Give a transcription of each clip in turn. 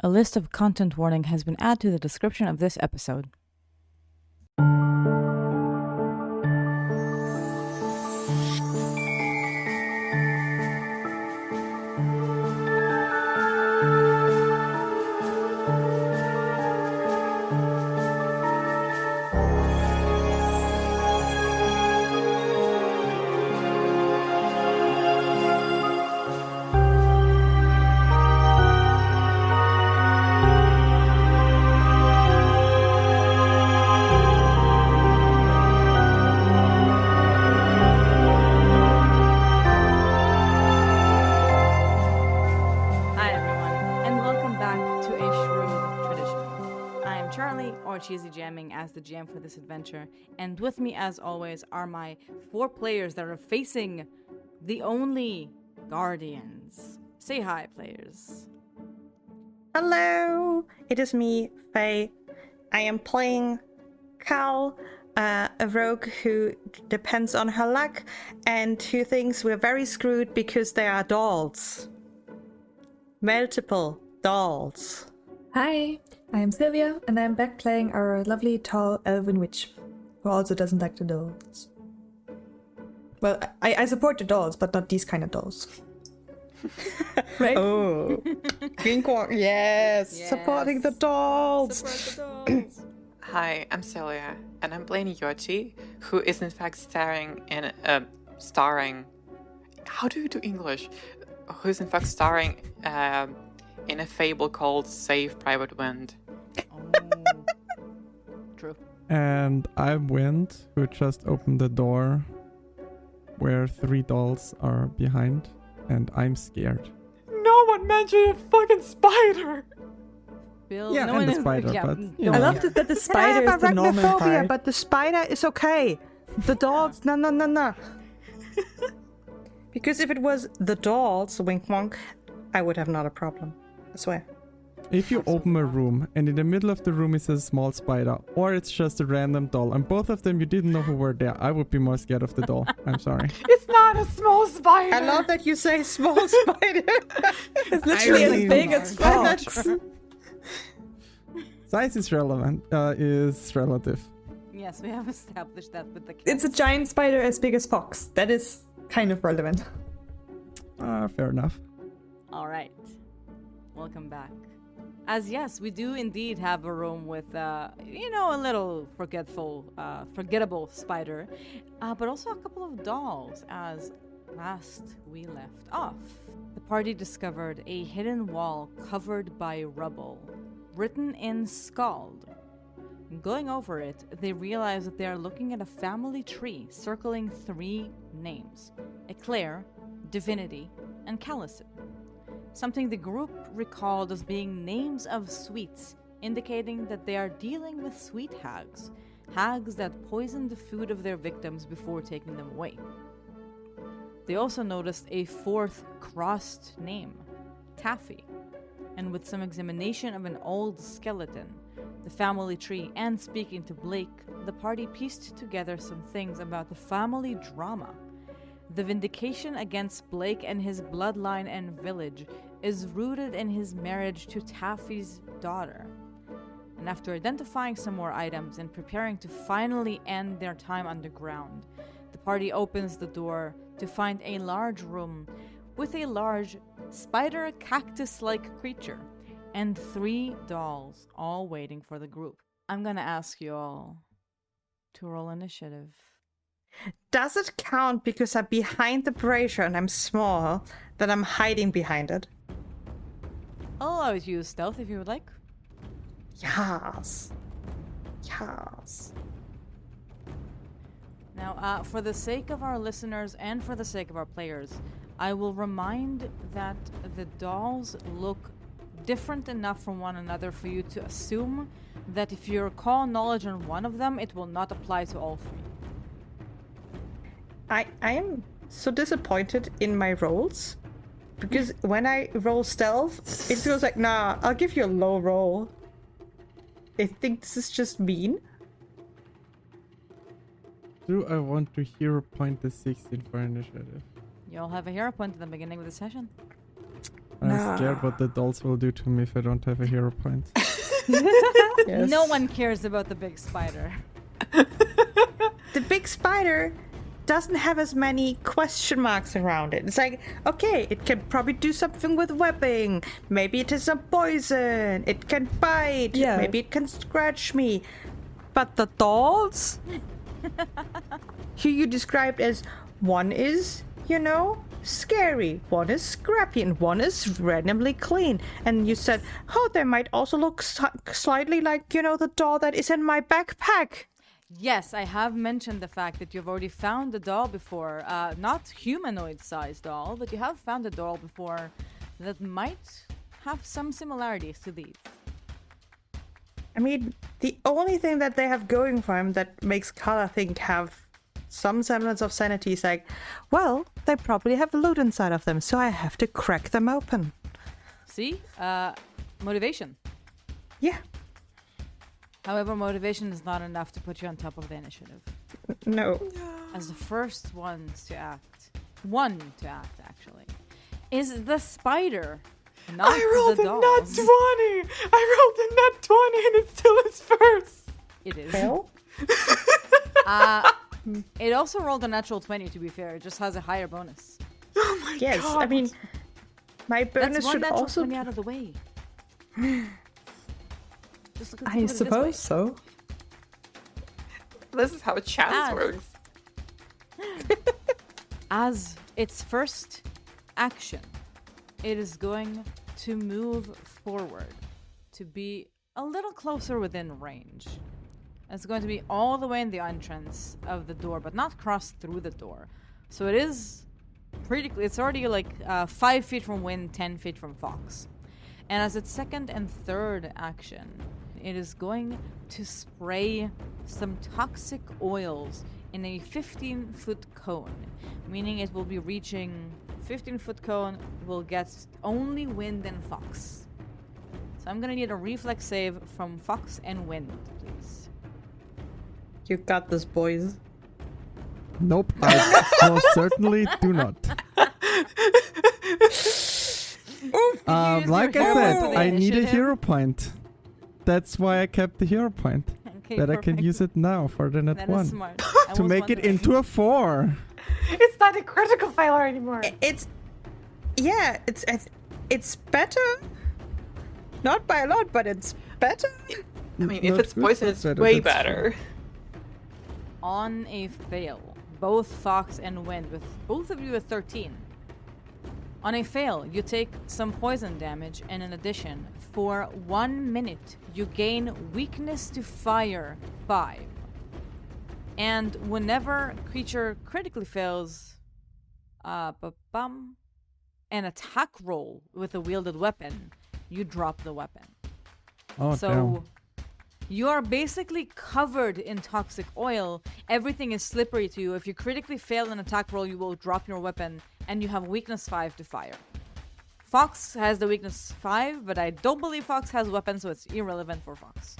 A list of content warning has been added to the description of this episode. CheesyGMing as the GM for this adventure, and with me as always are my 4 players that are facing the only guardians. Say hi, players. Hello, it is me, Faye. I am playing Cal, a rogue who depends on her luck and who thinks we're very screwed because there are dolls. Multiple dolls. Hi, I am Sylvia, and I'm back playing our lovely, tall, elven witch, who also doesn't like the dolls. Well, I support the dolls, but not these kind of dolls. Right? Oh. Wink walk, yes. Supporting the dolls. Support the dolls. Hi, I'm Cylia, and I'm playing Yochi, who is in fact starring. How do you do English? Who's in fact starring in a fable called Save Private Wind. Oh. True. And I'm Wind, who just opened the door where 3 dolls are behind, and I'm scared. No one mentioned a fucking spider! Bill, Yeah, no and one the is, spider, yeah, but, no you I one- know. love that the spider is the normal arachnophobia, part. but the spider is okay. The dolls, no. Because if it was the dolls, wink wonk, I would have not a problem. I swear. If you open a room and in the middle of the room is a small spider, or it's just a random doll, and both of them you didn't know who were there, I would be more scared of the doll. I'm sorry. It's not a small spider! I love that you say small spider. It's literally as mean- big as That's- fox. Size is relevant, is relative. Yes, we have established that with the cats. It's a giant spider as big as fox. That is kind of relevant. Fair enough. All right. Welcome back. As yes, we do indeed have a room with, a little forgettable spider, but also a couple of dolls, as last we left off. The party discovered a hidden wall covered by rubble, written in Scald. Going over it, they realize that they are looking at a family tree circling 3 names: Eclair, Divinity, and Callison. Something the group recalled as being names of sweets, indicating that they are dealing with sweet hags that poison the food of their victims before taking them away. They also noticed a 4th crossed name, Taffy, and with some examination of an old skeleton, the family tree, and speaking to Blake, the party pieced together some things about the family drama. The vindication against Blake and his bloodline and village is rooted in his marriage to Taffy's daughter. And after identifying some more items and preparing to finally end their time underground, the party opens the door to find a large room with a large spider cactus-like creature and 3 dolls all waiting for the group. I'm gonna ask you all to roll initiative. Does it count because I'm behind the brazier and I'm small, that I'm hiding behind it? I'll always use stealth if you would like. Yes. Yes. Now, for the sake of our listeners and for the sake of our players, I will remind that the dolls look different enough from one another for you to assume that if you recall knowledge on one of them, it will not apply to all 3. I am so disappointed in my rolls. Because when I roll stealth, it feels like, nah, I'll give you a low roll. I think this is just mean. Do I want to hero point the 16 for initiative? You all have a hero point at the beginning of the session. I'm scared what the dolls will do to me if I don't have a hero point. Yes. No one cares about the big spider. The big spider doesn't have as many question marks around it. It's like, okay, it can probably do something with webbing. Maybe it is some poison. It can bite. Yeah. Maybe it can scratch me. But the dolls? Who you described as one is, scary, one is scrappy, and one is randomly clean. And you said, they might also look slightly like, the doll that is in my backpack. Yes, I have mentioned the fact that you've already found a doll before. Not humanoid-sized doll, but you have found a doll before that might have some similarities to these. I mean, the only thing that they have going for him that makes Kala think have some semblance of sanity is like, well, they probably have loot inside of them, so I have to crack them open. See? Motivation. Yeah. However, motivation is not enough to put you on top of the initiative. No. As the first ones to act, actually, is the spider, not I rolled the a dolls. nat 20! I rolled a nat 20 and it still is first! It is. Well, It also rolled a natural 20, to be fair. It just has a higher bonus. Oh my yes, god! I mean, my bonus That's one should natural also 20 out of the way. Just look at I it this way. suppose so. This is how chance Ah. works. As its first action, it is going to move forward to be a little closer within range. It's going to be all the way in the entrance of the door, but not cross through the door. So it is it's already like 5 feet from Wind, 10 feet from Fox. And as its second and third action, it is going to spray some toxic oils in a 15-foot cone, meaning it will be reaching 15-foot cone, will get only Wind and Fox. So I'm gonna need a reflex save from Fox and Wind, please. you got this, boys. Nope, I most certainly do not. Like I said, I need a hero point. That's why I kept the hero point. Okay, That I can perfect. use it now for the net That one. is smart. I To was make it wondering. into a 4. It's not a critical failure anymore. It's better. Not by a lot, but it's better. I mean, if Not it's good, poison, but it's better, way that's better. On a fail, both Fox and Wind, with both of you at 13. On a fail, you take some poison damage, and in addition, for 1 minute, you gain weakness to fire 5. And whenever creature critically fails, an attack roll with a wielded weapon, you drop the weapon. Oh, So damn. you are basically covered in toxic oil. Everything is slippery to you. If you critically fail an attack roll, you will drop your weapon, and you have weakness 5 to fire. Fox has the weakness 5, but I don't believe Fox has weapons, so it's irrelevant for Fox.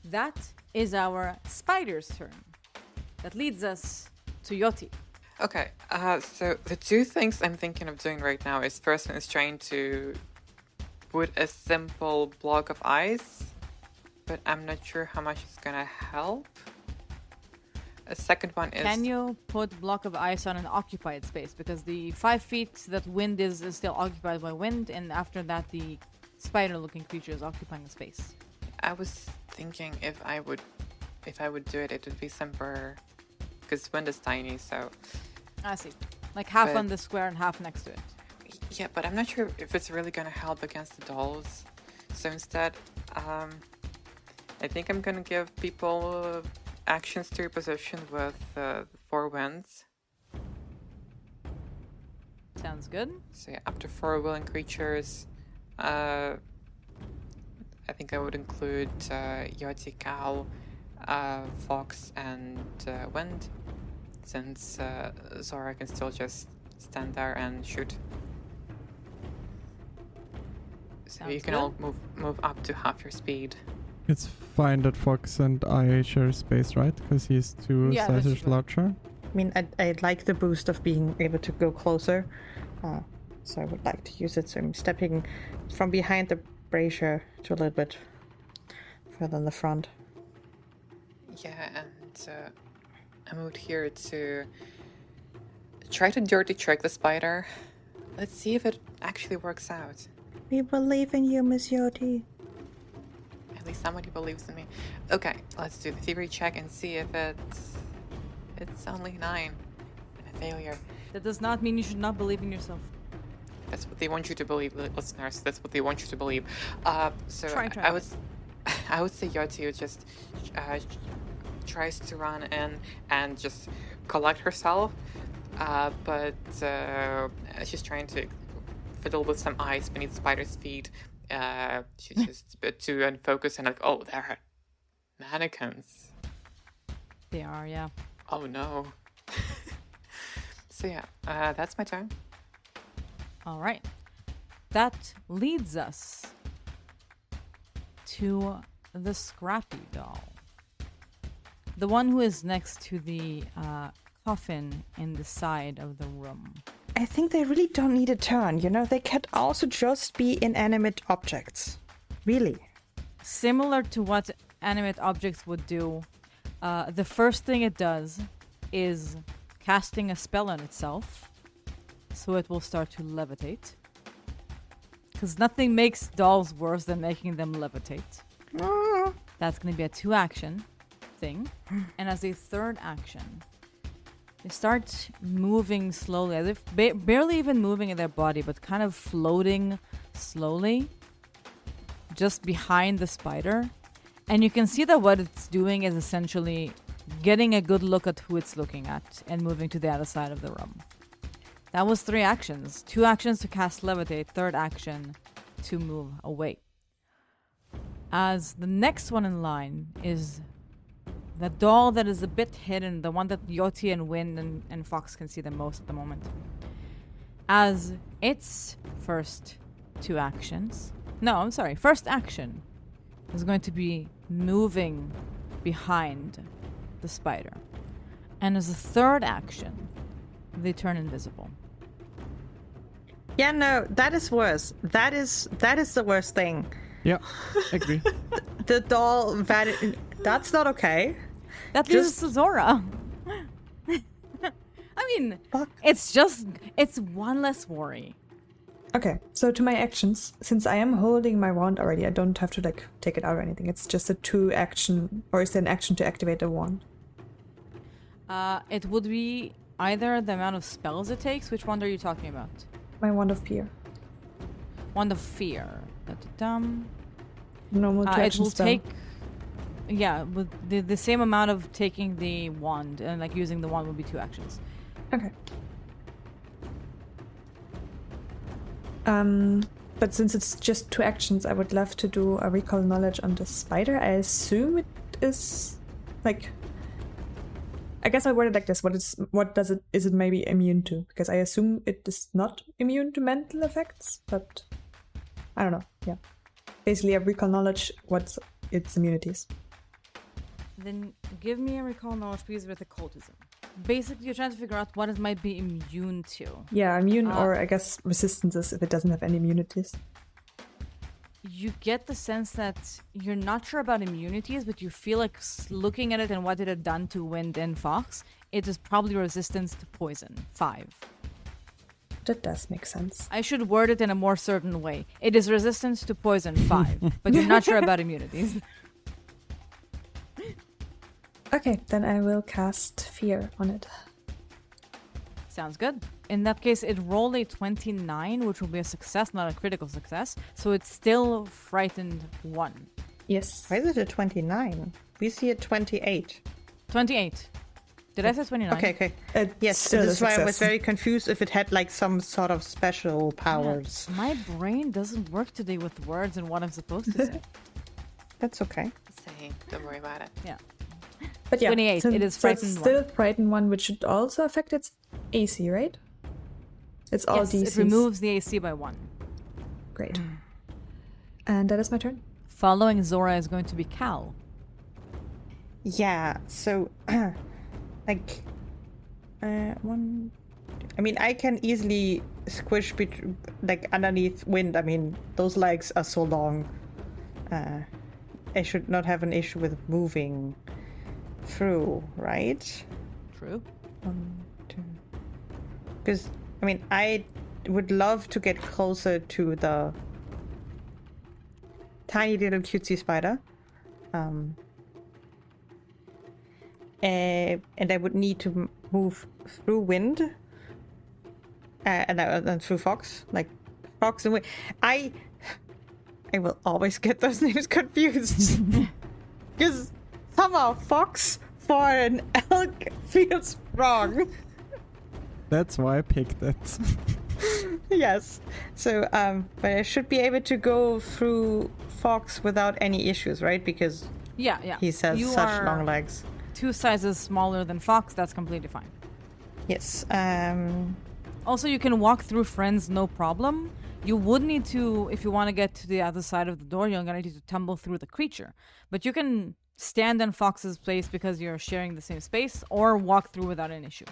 That is our spider's turn. That leads us to Yoti. Okay, so the two things I'm thinking of doing right now is first one is trying to put a simple block of ice, but I'm not sure how much it's gonna help. A second one is... Can you put block of ice on an occupied space? Because the 5 feet that Wind is still occupied by Wind, and after that the spider-looking creature is occupying the space. I was thinking if I would do it, it would be somewhere, because Wind is tiny, so... I see. Like half But- on the square and half next to it. Yeah, but I'm not sure if it's really gonna help against the dolls. So instead, I think I'm gonna give people actions to reposition with 4 winds. Sounds good. So yeah, up to 4 willing creatures. I think I would include Yoti, Cow, Fox, and Wind, since Zora can still just stand there and shoot. So you Sounds can good. all move up to half your speed. It's fine that Fox and I share space, right? Because he's 2 Yeah, that's sizes true. larger. I mean, I like the boost of being able to go closer. So I would like to use it. So I'm stepping from behind the brazier to a little bit further in the front. Yeah, and I moved here to try to dirty trick the spider. Let's see if it actually works out. We believe in you, Miss Yoti. At least somebody believes in me. Okay, let's do the thievery check and see if it's only 9. And a failure. That does not mean you should not believe in yourself. That's what they want you to believe, listeners. That's what they want you to believe. So Try I would say Yoti just tries to run in and just collect herself, but she's trying to fiddle with some ice beneath the spider's feet. She's just a bit too unfocused and like, oh, there are mannequins. They are, yeah. Oh no. So yeah, that's my turn. All right. That leads us to the Scrappy doll. The one who is next to the coffin in the side of the room. I think they really don't need a turn, you know? They can also just be inanimate objects. Really. Similar to what animate objects would do, the first thing it does is casting a spell on itself, so it will start to levitate. Because nothing makes dolls worse than making them levitate. That's going to be a 2-action thing. And as a 3rd action, they start moving slowly, as if barely even moving in their body, but kind of floating slowly just behind the spider. And you can see that what it's doing is essentially getting a good look at who it's looking at and moving to the other side of the room. That was 3 actions. 2 actions to cast levitate, 3rd action to move away. As the next one in line is the doll that is a bit hidden, the one that Yoti and Wind and Fox can see the most at the moment. As its first 2 actions... No, I'm sorry. First action is going to be moving behind the spider. And as a 3rd action, they turn invisible. Yeah, no, that is worse. That is the worst thing. Yeah, agree. The doll, that's not okay. That leaves us to Zora. I mean, Fuck. it's one less worry. Okay, so to my actions, since I am holding my wand already, I don't have to like take it out or anything. It's just a 2 action, or is there an action to activate the wand? It would be either the amount of spells it takes. Which one are you talking about? My wand of fear. Wand of fear. Normal 2 It action will spell. take, yeah, with the same amount of taking the wand and like using the wand will be 2 actions. Okay. But since it's just 2 actions, I would love to do a recall knowledge on the spider. I assume it is like. I guess I'll word it like this. Is it maybe immune to? Because I assume it is not immune to mental effects, but I don't know. Yeah. Basically, a recall knowledge, what's its immunities. Then give me a recall knowledge, please, with occultism. Basically, you're trying to figure out what it might be immune to. Yeah, immune or I guess resistances if it doesn't have any immunities. You get the sense that you're not sure about immunities, but you feel like looking at it and what it had done to Wind and Fox, it is probably resistance to poison. 5. That does make sense. I should word it in a more certain way. It is resistance to poison 5, but you're not sure about immunities. Okay, then I will cast fear on it. Sounds good. In that case, it rolled a 29, which will be a success, not a critical success. So it's still frightened 1. Yes. Why is it a 29? We see a 28. 28. Did I say 29? Okay. Yes, still this a is why I was success. very confused if it had like some sort of special powers. Yeah, my brain doesn't work today with words and what I'm supposed to say. That's okay. Say, don't worry about it. Yeah. But yeah, 28, it is so frightened it's still frightened 1, which should also affect its AC, right? It's all Yes, DCs. it removes the AC by 1. Great. And that is my turn. Following Zora is going to be Cal. Yeah, so like 1. I mean, I can easily squished like underneath wind. I mean, those legs are so long. I should not have an issue with moving through, right? True. 1, 2. Because I mean, I would love to get closer to the tiny little cutesy spider. And I would need to move through wind and through fox, like fox and wind. I will always get those names confused because somehow fox for an elk feels wrong. That's why I picked it. Yes. So, but I should be able to go through fox without any issues, right? Because Yeah. he has You such are long legs. 2 sizes smaller than fox. That's completely fine. Yes. Also, you can walk through friends, no problem. You would need to, if you want to get to the other side of the door, you're going to need to tumble through the creature. But you can stand in Fox's place because you're sharing the same space, or walk through without an issue.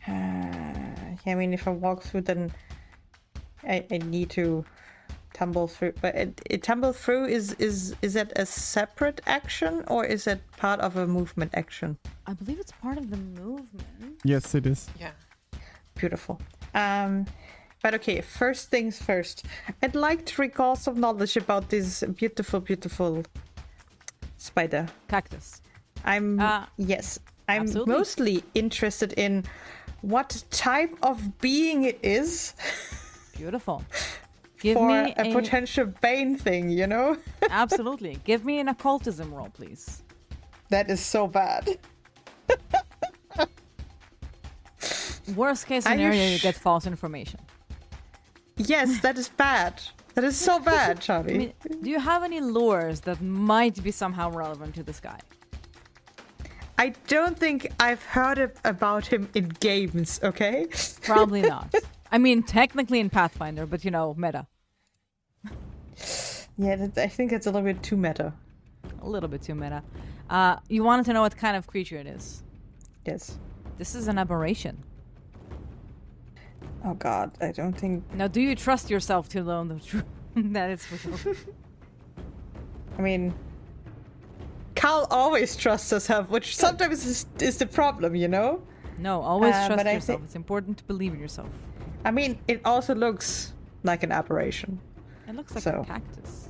Yeah, I mean, if I walk through, then I need to tumble through. But it tumble through is it a separate action or is it part of a movement action? I believe it's part of the movement. Yes, it is. Yeah. Beautiful. But okay, first things first. I'd like to recall some knowledge about this beautiful, beautiful spider. Cactus. I'm absolutely. mostly interested in what type of being it is. Beautiful. Give for me a potential bane thing, you know? Absolutely. Give me an occultism roll, please. That is so bad. Worst case scenario, you get false information. Yes, that is bad. That is so bad, Charlie. I mean, do you have any lures that might be somehow relevant to this guy? I don't think I've heard about him in games, okay? Probably not. I mean, technically in Pathfinder, but you know, meta. Yeah, I think it's a little bit too meta. A little bit too meta. You wanted to know what kind of creature it is. Yes. This is an aberration. Oh god, I don't think... Now, do you trust yourself to learn the truth? That is for sure. I mean... Carl always trusts herself, which sometimes is the problem, you know? No, always trust but yourself. It's important to believe in yourself. I mean, it also looks like an aberration. It looks like So. a cactus.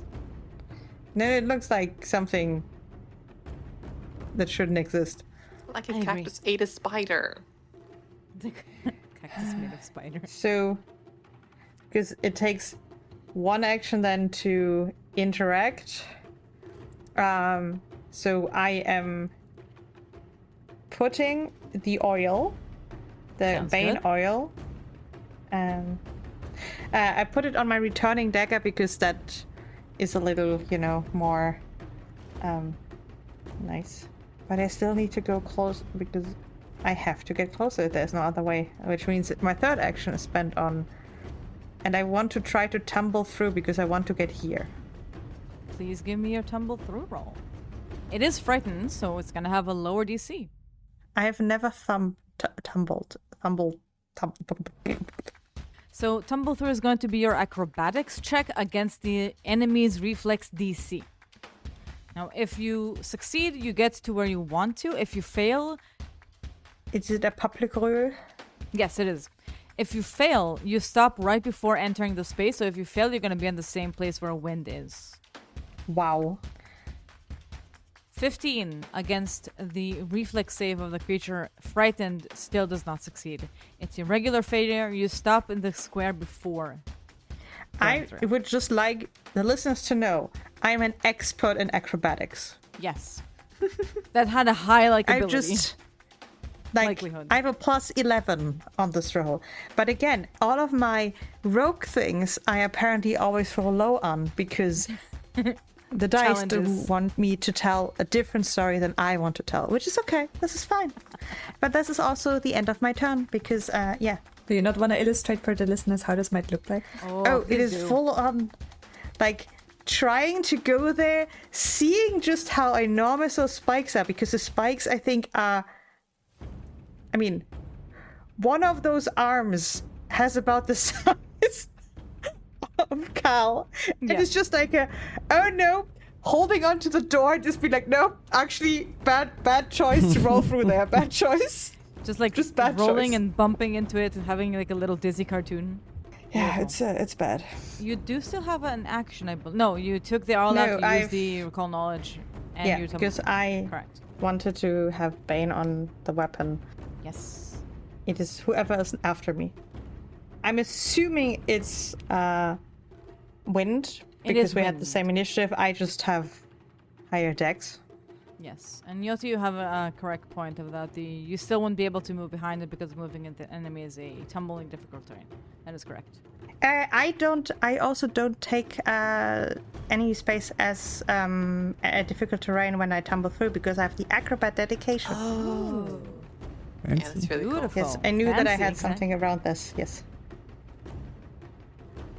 No, it looks like something that shouldn't exist. Like a I agree. cactus ate a spider. The cactus made of spider. So, because it takes one action then to interact. So I am putting the oil, the Sounds Bane good. oil. I put it on my returning dagger because that is a little, you know, more nice. But I still need to go close because I have to get closer. There's no other way. Which means that my third action is spent on... And I want to try to tumble through because I want to get here. Please give me your tumble through roll. It is frightened, so it's gonna have a lower DC. I have never tumbled. So tumble through is going to be your acrobatics check against the enemy's reflex DC. Now, if you succeed, you get to where you want to. If you fail, Is it a public rule? yes, it is. If you fail, you stop right before entering the space. So if you fail, you're going to be in the same place where wind is. Wow. 15 against the reflex save of the creature. Frightened still does not succeed. It's a regular failure. You stop in the square before. I through. would just like the listeners to know I'm an expert in acrobatics. Yes. That had a high likability. I just Likelihood. I have a plus 11 on this roll. But again, all of my rogue things I apparently always roll low on because the dice don't Challenges. want me to tell a different story than I want to tell, which is okay. This is fine. But this is also the end of my turn because, yeah. Do you not want to illustrate for the listeners how this might look like? Oh, it please is do. full on, like, trying to go there, seeing just how enormous those spikes are, because the spikes, I think, are, I mean, one of those arms has about the size of Cal. And Yeah. it's just like oh no, holding onto the door, just be like, no, actually, bad choice to roll through there. Bad choice. Just bad rolling choice. and bumping into it and having like a little dizzy cartoon. Yeah, it's bad. You do still have an action, I believe. No, you took the all No, out, you used I've- the recall knowledge, and Yeah, you tumbled. because I Correct. wanted to have Bane on the weapon. Yes. It is whoever is after me. I'm assuming it's wind, It because is we had the wind. same initiative. I just have higher dex. Yes. And Yoti, you have a correct point of that. You still won't be able to move behind it because moving into the enemy is a tumbling difficult terrain. That is correct. I also don't take any space as a difficult terrain when I tumble through because I have the acrobat dedication. Oh. Yeah, Fancy. that's really cool. Beautiful. Yes, I knew that I Fancy, had something around this. Yes.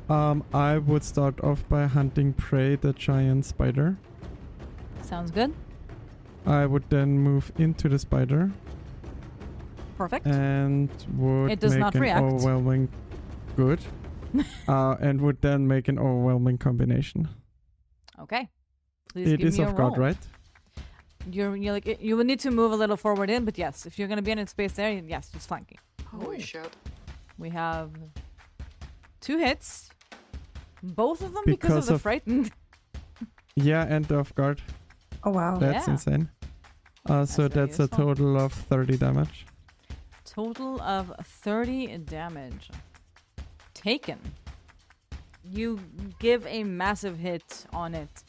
I would start off by hunting prey, the giant spider. Sounds good. I would then move into the spider Perfect. and would It does make not an react. overwhelming good. And would then make an overwhelming combination. Okay. Please It give is me a off guard, roll. right? You're like you will need to move a little forward in, but yes, if you're gonna be in space there, yes, just flanking. Holy shit. We have 2 hits. Both of them because of Because the of- frightened. Yeah, and off guard. Oh wow. That's Yeah. insane. So That's very that's a useful. total of 30 damage. Total of 30 damage. Taken. You give a massive hit on it.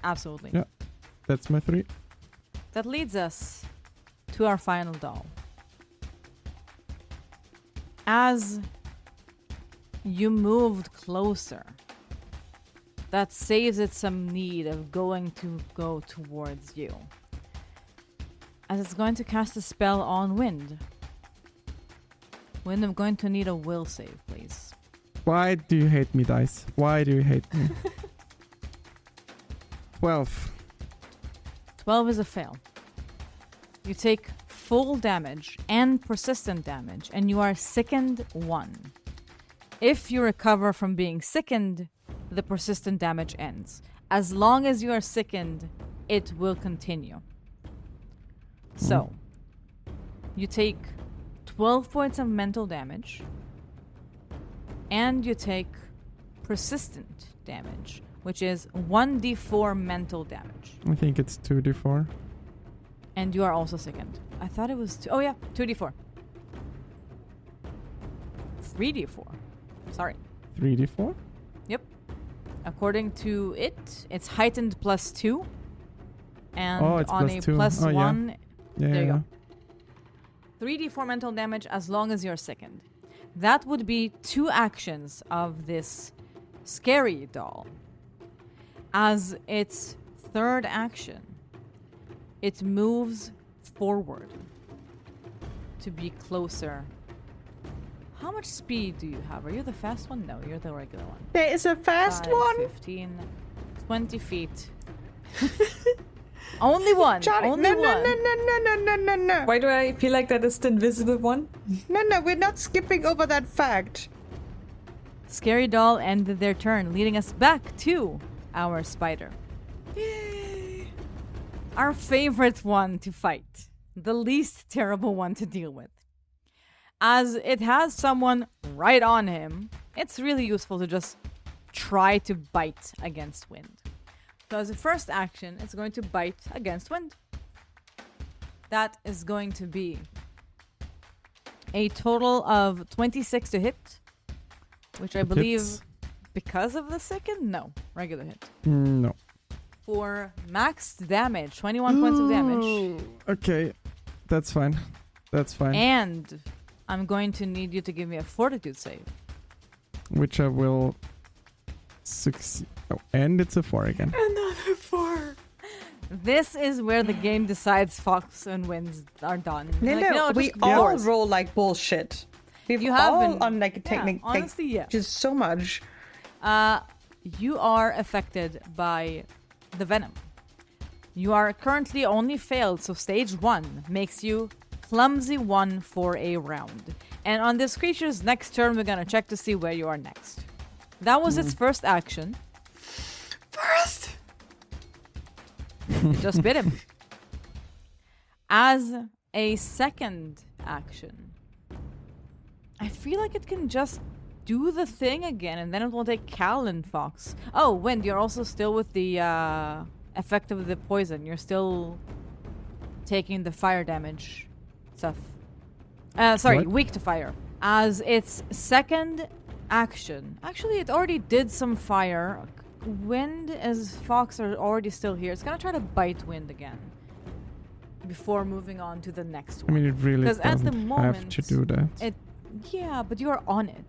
Absolutely. Yeah. That's my 3. That leads us to our final doll. As you moved closer, that saves it some need of going to go towards you. As it's going to cast a spell on Wind. Wind, I'm going to need a will save, please. Why do you hate me, dice? Why do you hate me? 12. 12 is a fail. You take full damage and persistent damage, and you are sickened 1. If you recover from being sickened, the persistent damage ends. As long as you are sickened, it will continue. So, you take 12 points of mental damage, and you take persistent damage, which is 1d4 mental damage. I think it's 2d4. And you are also sickened. I thought it was... Oh, yeah. 2d4. 3d4. Sorry. 3d4? Yep. According to it, it's heightened +2. And Oh, it's on +2. a +1, Oh, yeah. Yeah. there you yeah. go. 3d4 mental damage as long as you're sickened. That would be 2 actions of this scary doll. As its third action, it moves forward to be closer. How much speed do you have? Are you the fast one? No, you're the regular one. There is a fast 5, one. 15, 20 feet. Only one. Johnny, Only no, one. no. Why do I feel like that is the invisible one? No, we're not skipping over that fact. Scary doll ended their turn, leading us back to our spider. Yay! Our favorite one to fight. The least terrible one to deal with. As it has someone right on him, it's really useful to just try to bite against Wind. So as a first action, it's going to bite against Wind. That is going to be a total of 26 to hit, which I believe, Hits. because of the second? No, regular hit. No. For max damage, 21 points of damage. Okay. That's fine. That's fine. And I'm going to need you to give me a fortitude save. Which I will succeed. Oh, and it's a 4 again. Another 4. This is where the game decides Fox and Winds are done. No, Like, no, we just all yours. roll like bullshit. We've You have all been- on like a yeah, technique, like, honestly, yeah. just so much. You are affected by the venom. You are currently only failed, so stage 1 makes you clumsy one for a round. And on this creature's next turn, we're gonna check to see where you are next. That was its first action. First! It just bit him. As a second action, I feel like it can just do the thing again, and then it will take Cal and Fox. Oh, Wind, you're also still with the effect of the poison. You're still taking the fire damage stuff. Sorry, What? weak to fire. As its second action, actually, it already did some fire. Wind, as Fox are already still here, it's gonna try to bite Wind again before moving on to the next I one. mean, it really 'Cause at the doesn't have moment, to do that. Yeah, but you're on it.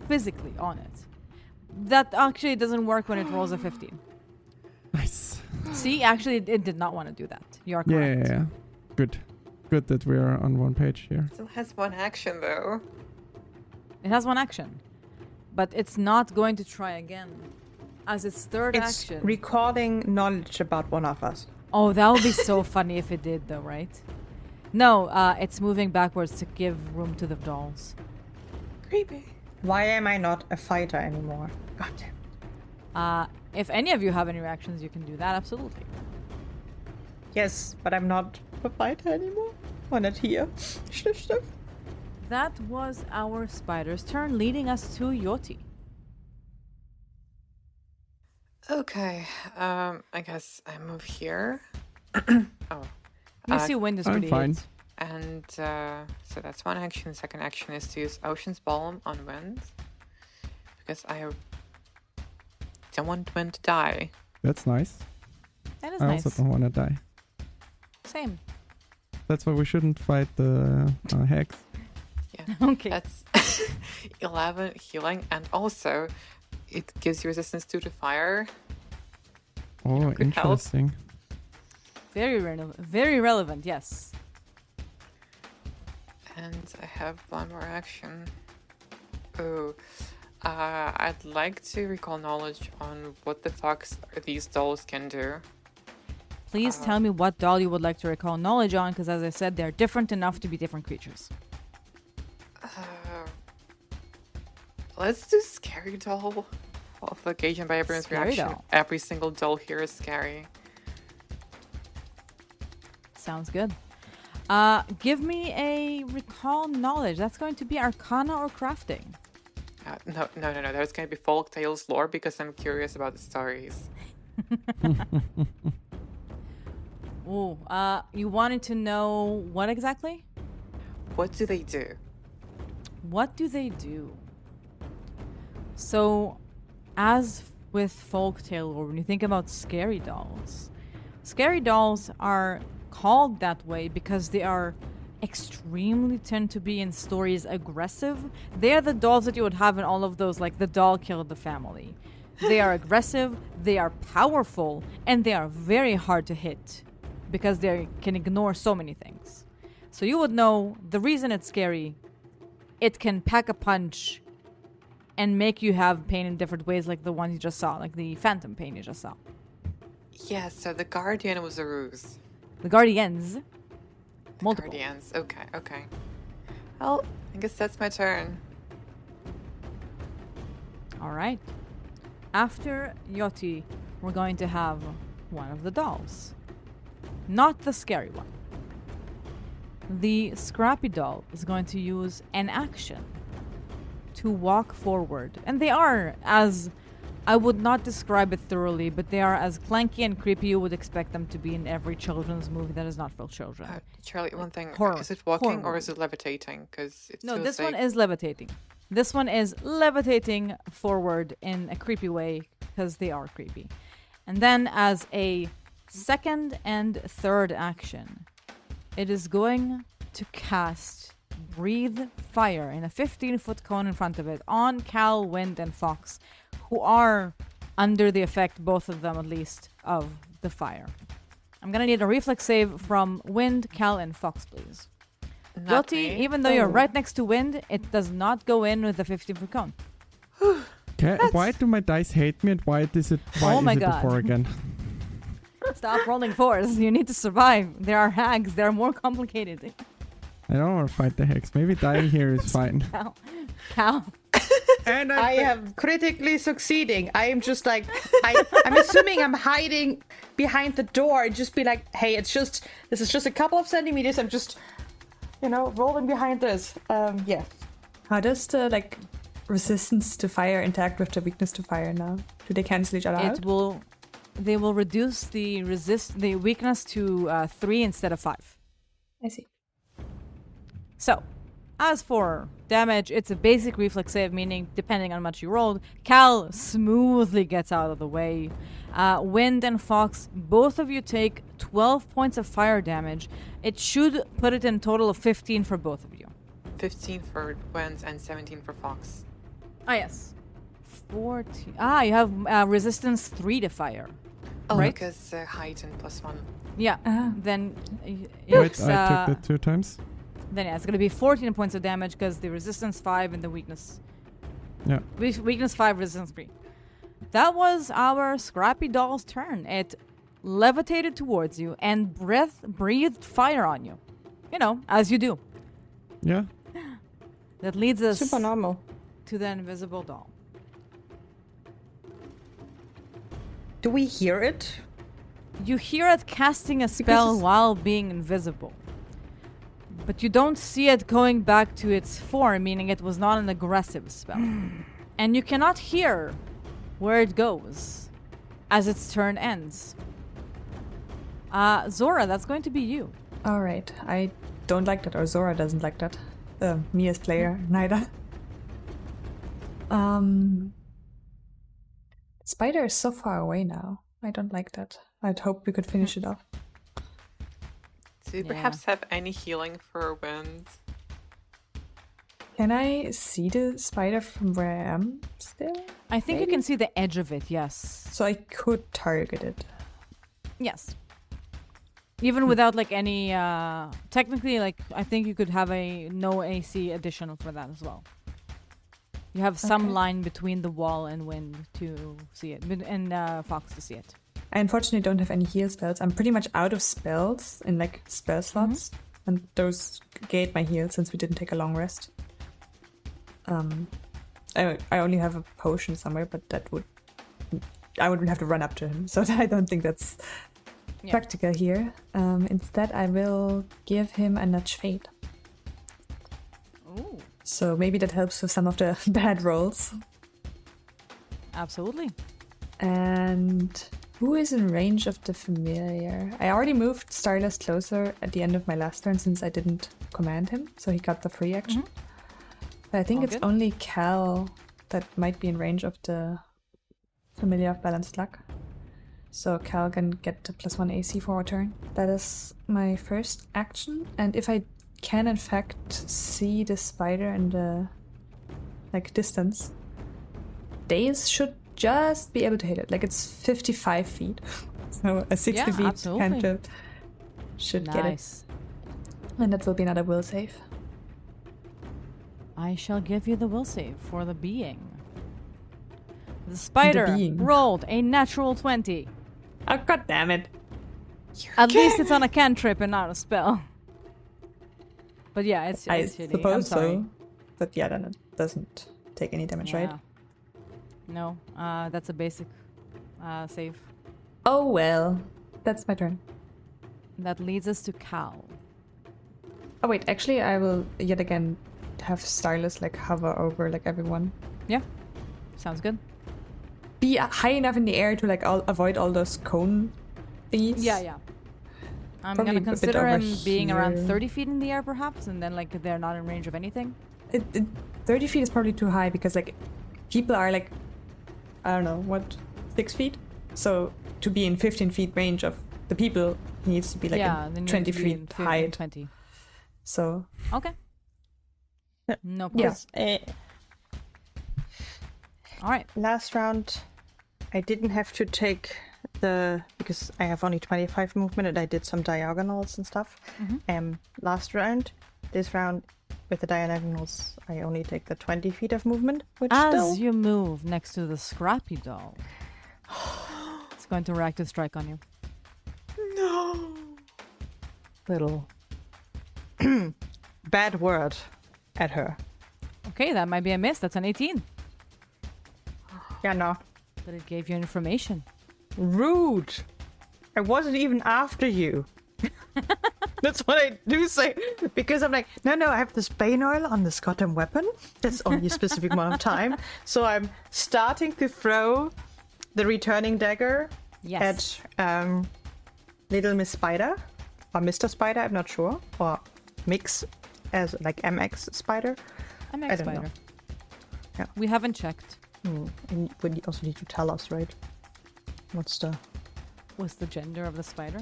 Physically on it. That actually doesn't work when it rolls a 15. Nice. See, actually, it did not want to do that. You are Yeah, correct. yeah, yeah. Good. Good that we are on one page here. Still has one action though. It has one action. But it's not going to try again. As its third It's action. recording knowledge about one of us. Oh, that would be so funny if it did, though, right? No, it's moving backwards to give room to the dolls. Creepy. Why am I not a fighter anymore? God damn it. If any of you have any reactions, you can do that, absolutely. Yes, but I'm not a fighter anymore. I'm not here. Sniff, sniff. That was our spider's turn, leading us to Yoti. Okay, I guess I move here. Oh. You see Wind is I'm pretty fine. hit. And so that's one action. Second action is to use Ocean's Balm on Wind. Because I don't want Wind to die. That's nice. That is I nice. also don't want to die. Same. That's why we shouldn't fight the hex. Yeah. Okay. That's 11 healing. And also, it gives you resistance to the fire. Oh, Could help. interesting. Very relevant, yes. And I have one more action. Oh, I'd like to recall knowledge on what the fuck these dolls can do. Please tell me what doll you would like to recall knowledge on, because as I said, they're different enough to be different creatures. Let's do scary doll. Of the gauging by everyone's Scary reaction. doll. Every single doll here is scary. Sounds good. Give me a recall knowledge. That's going to be Arcana or Crafting. No. There's gonna be folk tales lore because I'm curious about the stories. Ooh, you wanted to know what exactly? What do they do? What do they do? So, as with folktale, or when you think about scary dolls are called that way because they are extremely tend to be in stories aggressive. They are the dolls that you would have in all of those, like the doll killed the family. They are aggressive, they are powerful, and they are very hard to hit because they can ignore so many things. So you would know the reason it's scary. It can pack a punch and make you have pain in different ways, like the one you just saw, like the phantom pain you just saw. Yeah, so the Guardian was a ruse. The Guardians. The Multiple. Guardians. Okay. Well, I guess that's my turn. All right. After Yoti, we're going to have one of the dolls. Not the scary one. The scrappy doll is going to use an action to walk forward. And they are, as I would not describe it thoroughly, but they are as clanky and creepy you would expect them to be in every children's movie that is not for children. Charlie, one thing. Horror. Is it walking Horror or is it levitating? Because it No, feels this like... one is levitating. This one is levitating forward in a creepy way because they are creepy. And then as a second and third action, it is going to cast Breathe Fire in a 15-foot cone in front of it on Cal, Wind, and Fox, who are under the effect, both of them at least, of the fire. I'm gonna need a reflex save from Wind, Cal, and Fox, please. Not Yoti, me. even though you're right next to Wind, it does not go in with the 15-foot cone. Okay, why do my dice hate me and why is it Oh my a God. 4 again? Stop rolling fours. You need to survive. There are hags. They are more complicated. I don't want to fight the hex. Maybe dying here is fine. Cal. And I am critically succeeding. I am just like, I'm assuming I'm hiding behind the door and just be like, hey, this is just a couple of centimeters. I'm just, rolling behind this. Yeah. How does the resistance to fire interact with the weakness to fire now? Do they cancel each other out? They will reduce the weakness to 3 instead of 5. I see. So, as for damage, it's a basic reflex save, meaning depending on how much you rolled, Cal smoothly gets out of the way. Wind and Fox, both of you take 12 points of fire damage. It should put it in a total of 15 for both of you. 15 for Wind and 17 for Fox. Ah, yes. 14. You have resistance 3 to fire. Oh, right? because height and +1. Yeah. Ah. Then Wait, it's, I took that 2 times. Then yeah, it's going to be 14 points of damage because the resistance 5 and the weakness. Yeah. Weakness 5, resistance 3. That was our Scrappy Doll's turn. It levitated towards you and breathed fire on you. As you do. Yeah. That leads us Super normal. to the invisible doll. Do we hear it? You hear it casting a spell while being invisible. But you don't see it going back to its form, meaning it was not an aggressive spell. And you cannot hear where it goes as its turn ends. Zora, that's going to be you. All right. I don't like that, or Zora doesn't like that. Me as player, neither. Spider is so far away now. I don't like that. I'd hope we could finish it off. Do you perhaps have any healing for Wind? Can I see the spider from where I am still? I think you can see the edge of it, yes. So I could target it. Yes. Even without any technically I think you could have a no AC additional for that as well. You have some line between the wall and Wind to see it, and Fox to see it. I unfortunately don't have any heal spells. I'm pretty much out of spells in spell slots, and those gate my heal since we didn't take a long rest. I only have a potion somewhere, but I would have to run up to him, so I don't think that's practical here. Instead, I will give him a nudge fade. Ooh. So maybe that helps with some of the bad rolls. Absolutely. And who is in range of the familiar? I already moved Starless closer at the end of my last turn since I didn't command him, so he got the free action. But I think it's only Cal that might be in range of the familiar of Balanced Luck. So Cal can get the +1 AC for a turn. That is my first action. And if I can in fact see the spider in the distance, Daze should just be able to hit it. It's 55 feet. So a 60 feet cantrip should get it. And that will be another will save. I shall give you the will save for the being. The spider rolled a natural 20. Oh, god damn it. At least it's on a cantrip and not a spell. But yeah, it's shitty. Suppose I'm sorry. so. But yeah, then it doesn't take any damage, right? No, that's a basic save. Oh well. That's my turn. That leads us to Cal. Oh wait, actually I will yet again have Starless hover over everyone. Yeah, sounds good. Be high enough in the air to avoid all those cone thingies. Yeah. I'm Probably gonna consider a bit him over being here. around 30 feet in the air perhaps, and then they're not in range of anything. 30 feet is probably too high because people are I don't know, what, 6 feet? So to be in 15 feet range of the people, he needs to be in 20 feet height. 20. So okay. No problem. Yeah. All right. Last round, I didn't have to take because I have only 25 movement and I did some diagonals and stuff. Last round, this round with the diagonals, I only take the 20 feet of movement, which As you move next to the Scrappy doll, it's going to reactive strike on you. No. Little bad word at her. Okay, that might be a miss. That's an 18. Yeah, no. But it gave you information. Rude. I wasn't even after you. That's what I do say. Because I'm like, no, I have this bane oil on this goddamn weapon. That's only a specific amount of time. So I'm starting to throw the returning dagger Yes. at Little Miss Spider. Or Mr. Spider, I'm not sure. Or Mix as like MX Spider. I'm I ex don't know. spider. Yeah. We haven't checked. And we also need to tell us, right? What's the... What's the gender of the spider?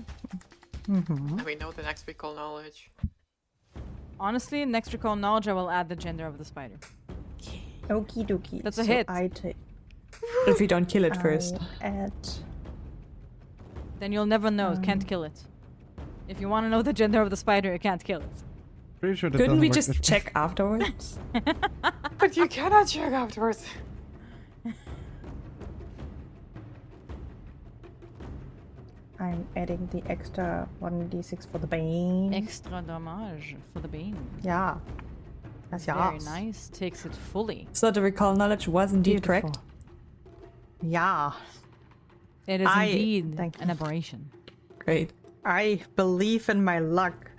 And we know the next recall knowledge. Honestly, next recall knowledge, I will add the gender of the spider. Okie dokie. That's a So hit. I take... If we don't kill it first. At... Then you'll never know. Can't kill it. If you want to know the gender of the spider, you can't kill it. Pretty sure that Couldn't doesn't we work just this way. check afterwards? But you cannot check afterwards. I'm adding the extra 1d6 for the bane. Extra damage for the bane. Yeah. That's Very yes. nice. Takes it fully. So the recall knowledge was indeed Beautiful. correct. Yeah. It is indeed thank you. an aberration. Great. I believe in my luck.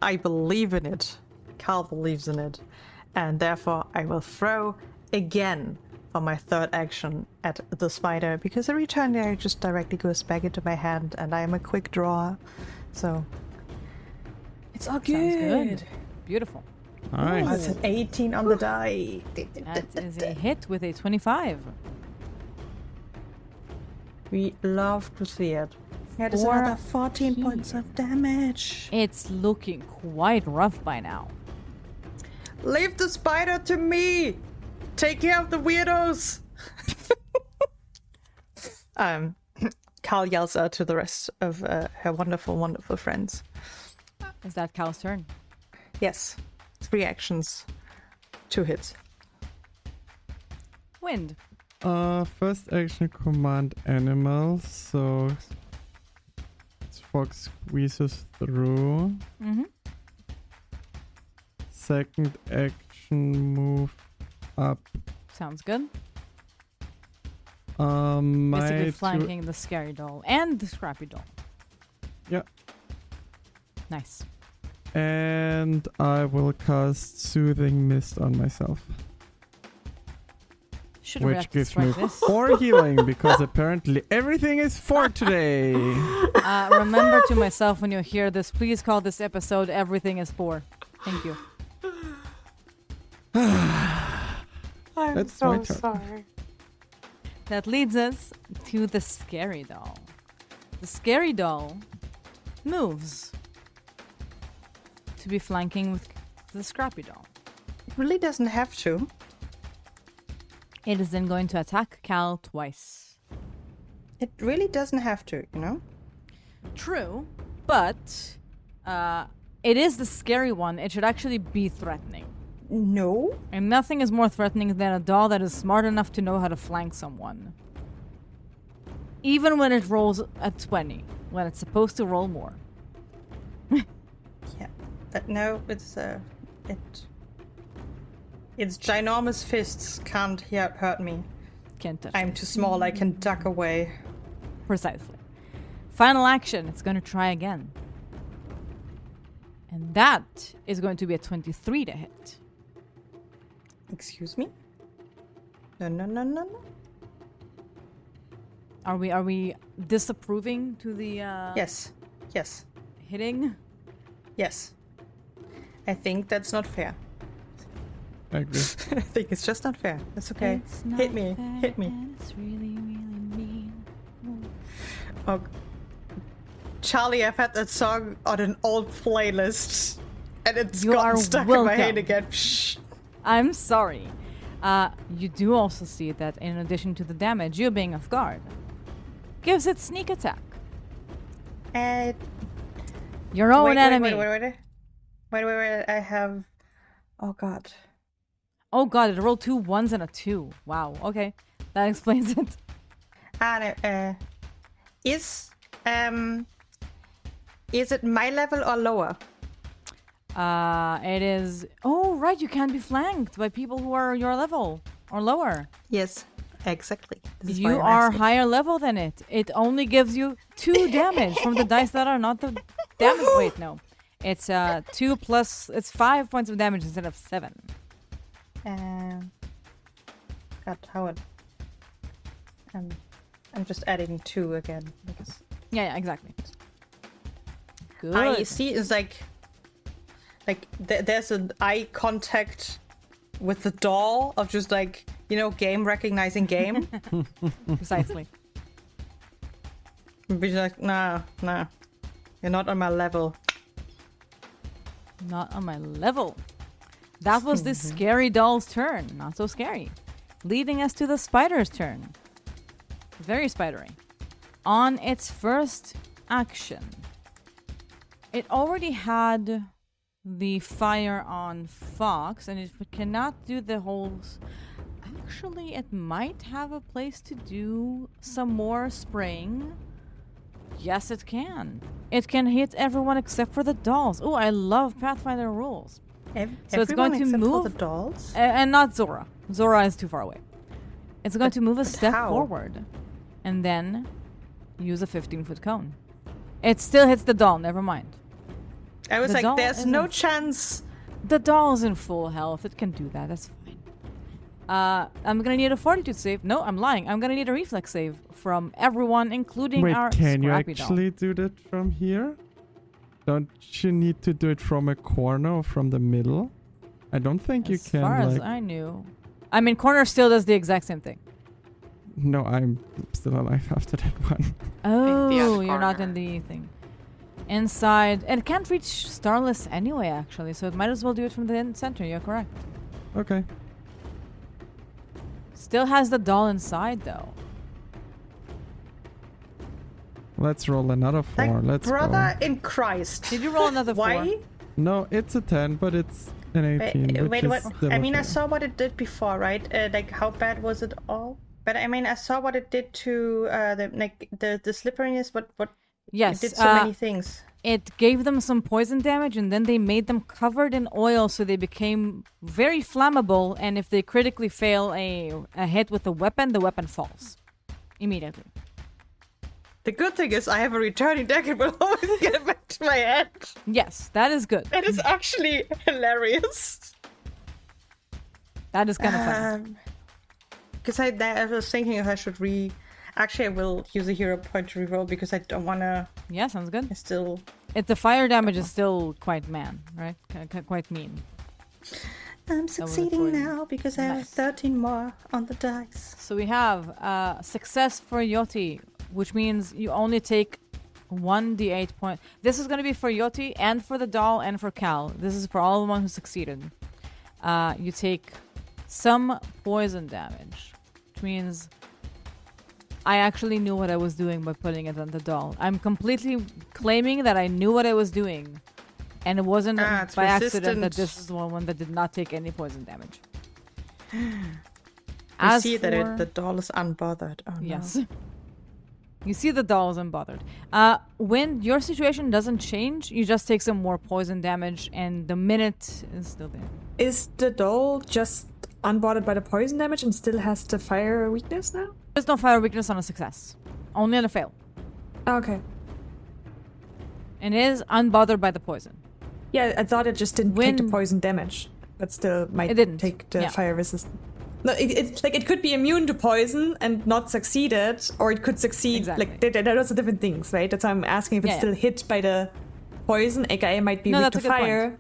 I believe in it. Carl believes in it. And therefore I will throw again for my third action at the spider, because the return there just directly goes back into my hand and I am a quick drawer. So it's all Sounds good. good. Beautiful. Nice. That's an 18 on the die. That is a hit with a 25. We love to see it. That is Four another 14 points of damage. It's looking quite rough by now. Leave the spider to me. Take care of the weirdos. Carl yells out to the rest of her wonderful, wonderful friends. Is that Cal's turn? Yes, 3 actions, 2 hits. Wind. First action command animals, so Fox squeezes through. Mm-hmm. Second action move up. Sounds good. My Basically two- flanking the scary doll and the scrappy doll. Yeah. Nice. And I will cast Soothing Mist on myself, Should which react gives me like this. 4 healing, because apparently everything is 4 today. Remember to myself when you hear this, please call this episode Everything is 4. Thank you. I'm That's so my turn. sorry. That leads us to the scary doll. The scary doll moves to be flanking with the scrappy doll. It really doesn't have to. It is then going to attack Cal twice. It really doesn't have to, you know? True, but it is the scary one. It should actually be threatening. No. And nothing is more threatening than a doll that is smart enough to know how to flank someone. Even when it rolls a 20, when it's supposed to roll more. Yeah. No, it's its ginormous fists can't hurt me. Can't touch I'm it. too small, I can duck away. Precisely. Final action, it's going to try again. And that is going to be a 23 to hit. Excuse me? No. Are we disapproving to the Yes. hitting? Yes. I think that's not fair. I agree. I think it's just not fair. It's okay. It's not Hit me. fair Hit me. and it's really, really mean. Oh. Charlie, I've had that song on an old playlist. And it's You are gotten stuck in my head welcome. again. Shh. I'm sorry. You do also see that in addition to the damage, you being off guard gives it sneak attack. Your own enemy. Wait. I have... Oh, God. Oh god, it rolled 2 1s and a 2. Wow, okay. That explains it. Is it my level or lower? It is. Oh, right. You can be flanked by people who are your level or lower. Yes, exactly. This is why You I'm are asking. higher level than it. It only gives you 2 damage from the dice that are not the damage. Wait, no. It's 2 plus. It's 5 points of damage instead of 7. God, Howard. I'm just adding 2 again because Yeah, exactly. Good. I see it's like there's an eye contact with the doll of just like, you know, game recognizing game. Precisely. Be like, nah, you're not on my level. Not on my level. That was the scary doll's turn. Not so scary. Leading us to the spider's turn. Very spidery. On its first action, it already had the fire on Fox, and it cannot do the holes. Actually, it might have a place to do some more spraying. Yes, it can. It can hit everyone except for the dolls. Oh, I love Pathfinder rules. So it's going to except move for the dolls. and not Zora. Zora is too far away. It's going to move a step how? forward and then use a 15-foot cone. It still hits the doll, never mind. I was The like, doll there's no isn't- chance. The doll's in full health. It can do that. That's fine. I'm going to need a fortitude save. No, I'm lying. I'm going to need a reflex save from everyone, including Wait, our can you scrappy doll. actually do that from here? Don't you need to do it from a corner or from the middle? I don't think you As can. far as Like, I knew. I mean, corner still does the exact same thing. no, I'm still alive after that one. Oh, other you're not corner. in the thing. Inside. And it can't reach Starless anyway, actually, so it might as well do it from the center. You're correct. Okay. Still has the doll inside, though. Let's roll another 4. Like, Let's brother go. in Christ. Did you roll another 4? Why? No, it's a 10, but it's an 18, Wait, which what? is still I a mean, I fail. saw what it did before, right? Like, how bad was it all? But I mean, I saw what it did to the slipperiness. What Yes. it did so many things. It gave them some poison damage, and then they made them covered in oil, so they became very flammable. And if they critically fail a hit with a weapon, the weapon falls immediately. The good thing is I have a returning deck. It will always get back to my head. Yes, that is good. It is actually hilarious. That is kind of fun. Because I was thinking if I should Actually, I will use a hero point to reroll because I don't want to. Yeah, sounds good. I still. The fire damage is still quite right? Quite mean. I'm was succeeding poison. now because I have Nice. 13 more on the dice. So we have success for Yoti, which means you only take 1d8 point. This is going to be for Yoti and for the doll and for Cal. This is for all the ones who succeeded. You take some poison damage, which means I actually knew what I was doing by putting it on the doll. I'm completely claiming that I knew what I was doing, and it wasn't it's by accident that resistant. this is the one that did not take any poison damage. You see that for- the doll is unbothered. Oh, no. Yes. You see the doll is unbothered. When your situation doesn't change, you just take some more poison damage, and the minute is still there. Is the doll just unbothered by the poison damage and still has the fire weakness now? There's no fire weakness on a success, only on a fail. Okay. And it is unbothered by the poison. Yeah, I thought it just didn't take the When- poison damage, but still might It didn't. take the Yeah. fire resistance. No, it's like it could be immune to poison and not succeeded, or it could succeed. Exactly. Like those are different things, right? That's why I'm asking if it's Yeah, still hit by the poison, aka might be No, weak that's to a good fire,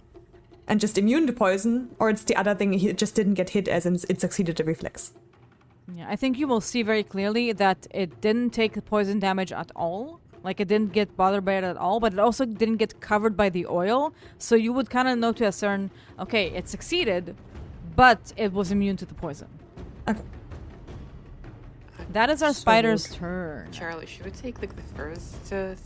and just immune to poison, or it's the other thing. It just didn't get hit, as in it succeeded the reflex. Yeah, I think you will see very clearly that it didn't take the poison damage at all. Like, it didn't get bothered by it at all, but it also didn't get covered by the oil. So you would kind of know to a certain, okay, it succeeded, but it was immune to the poison. Okay. That is our So spider's good. turn. Charlie, should we take like the first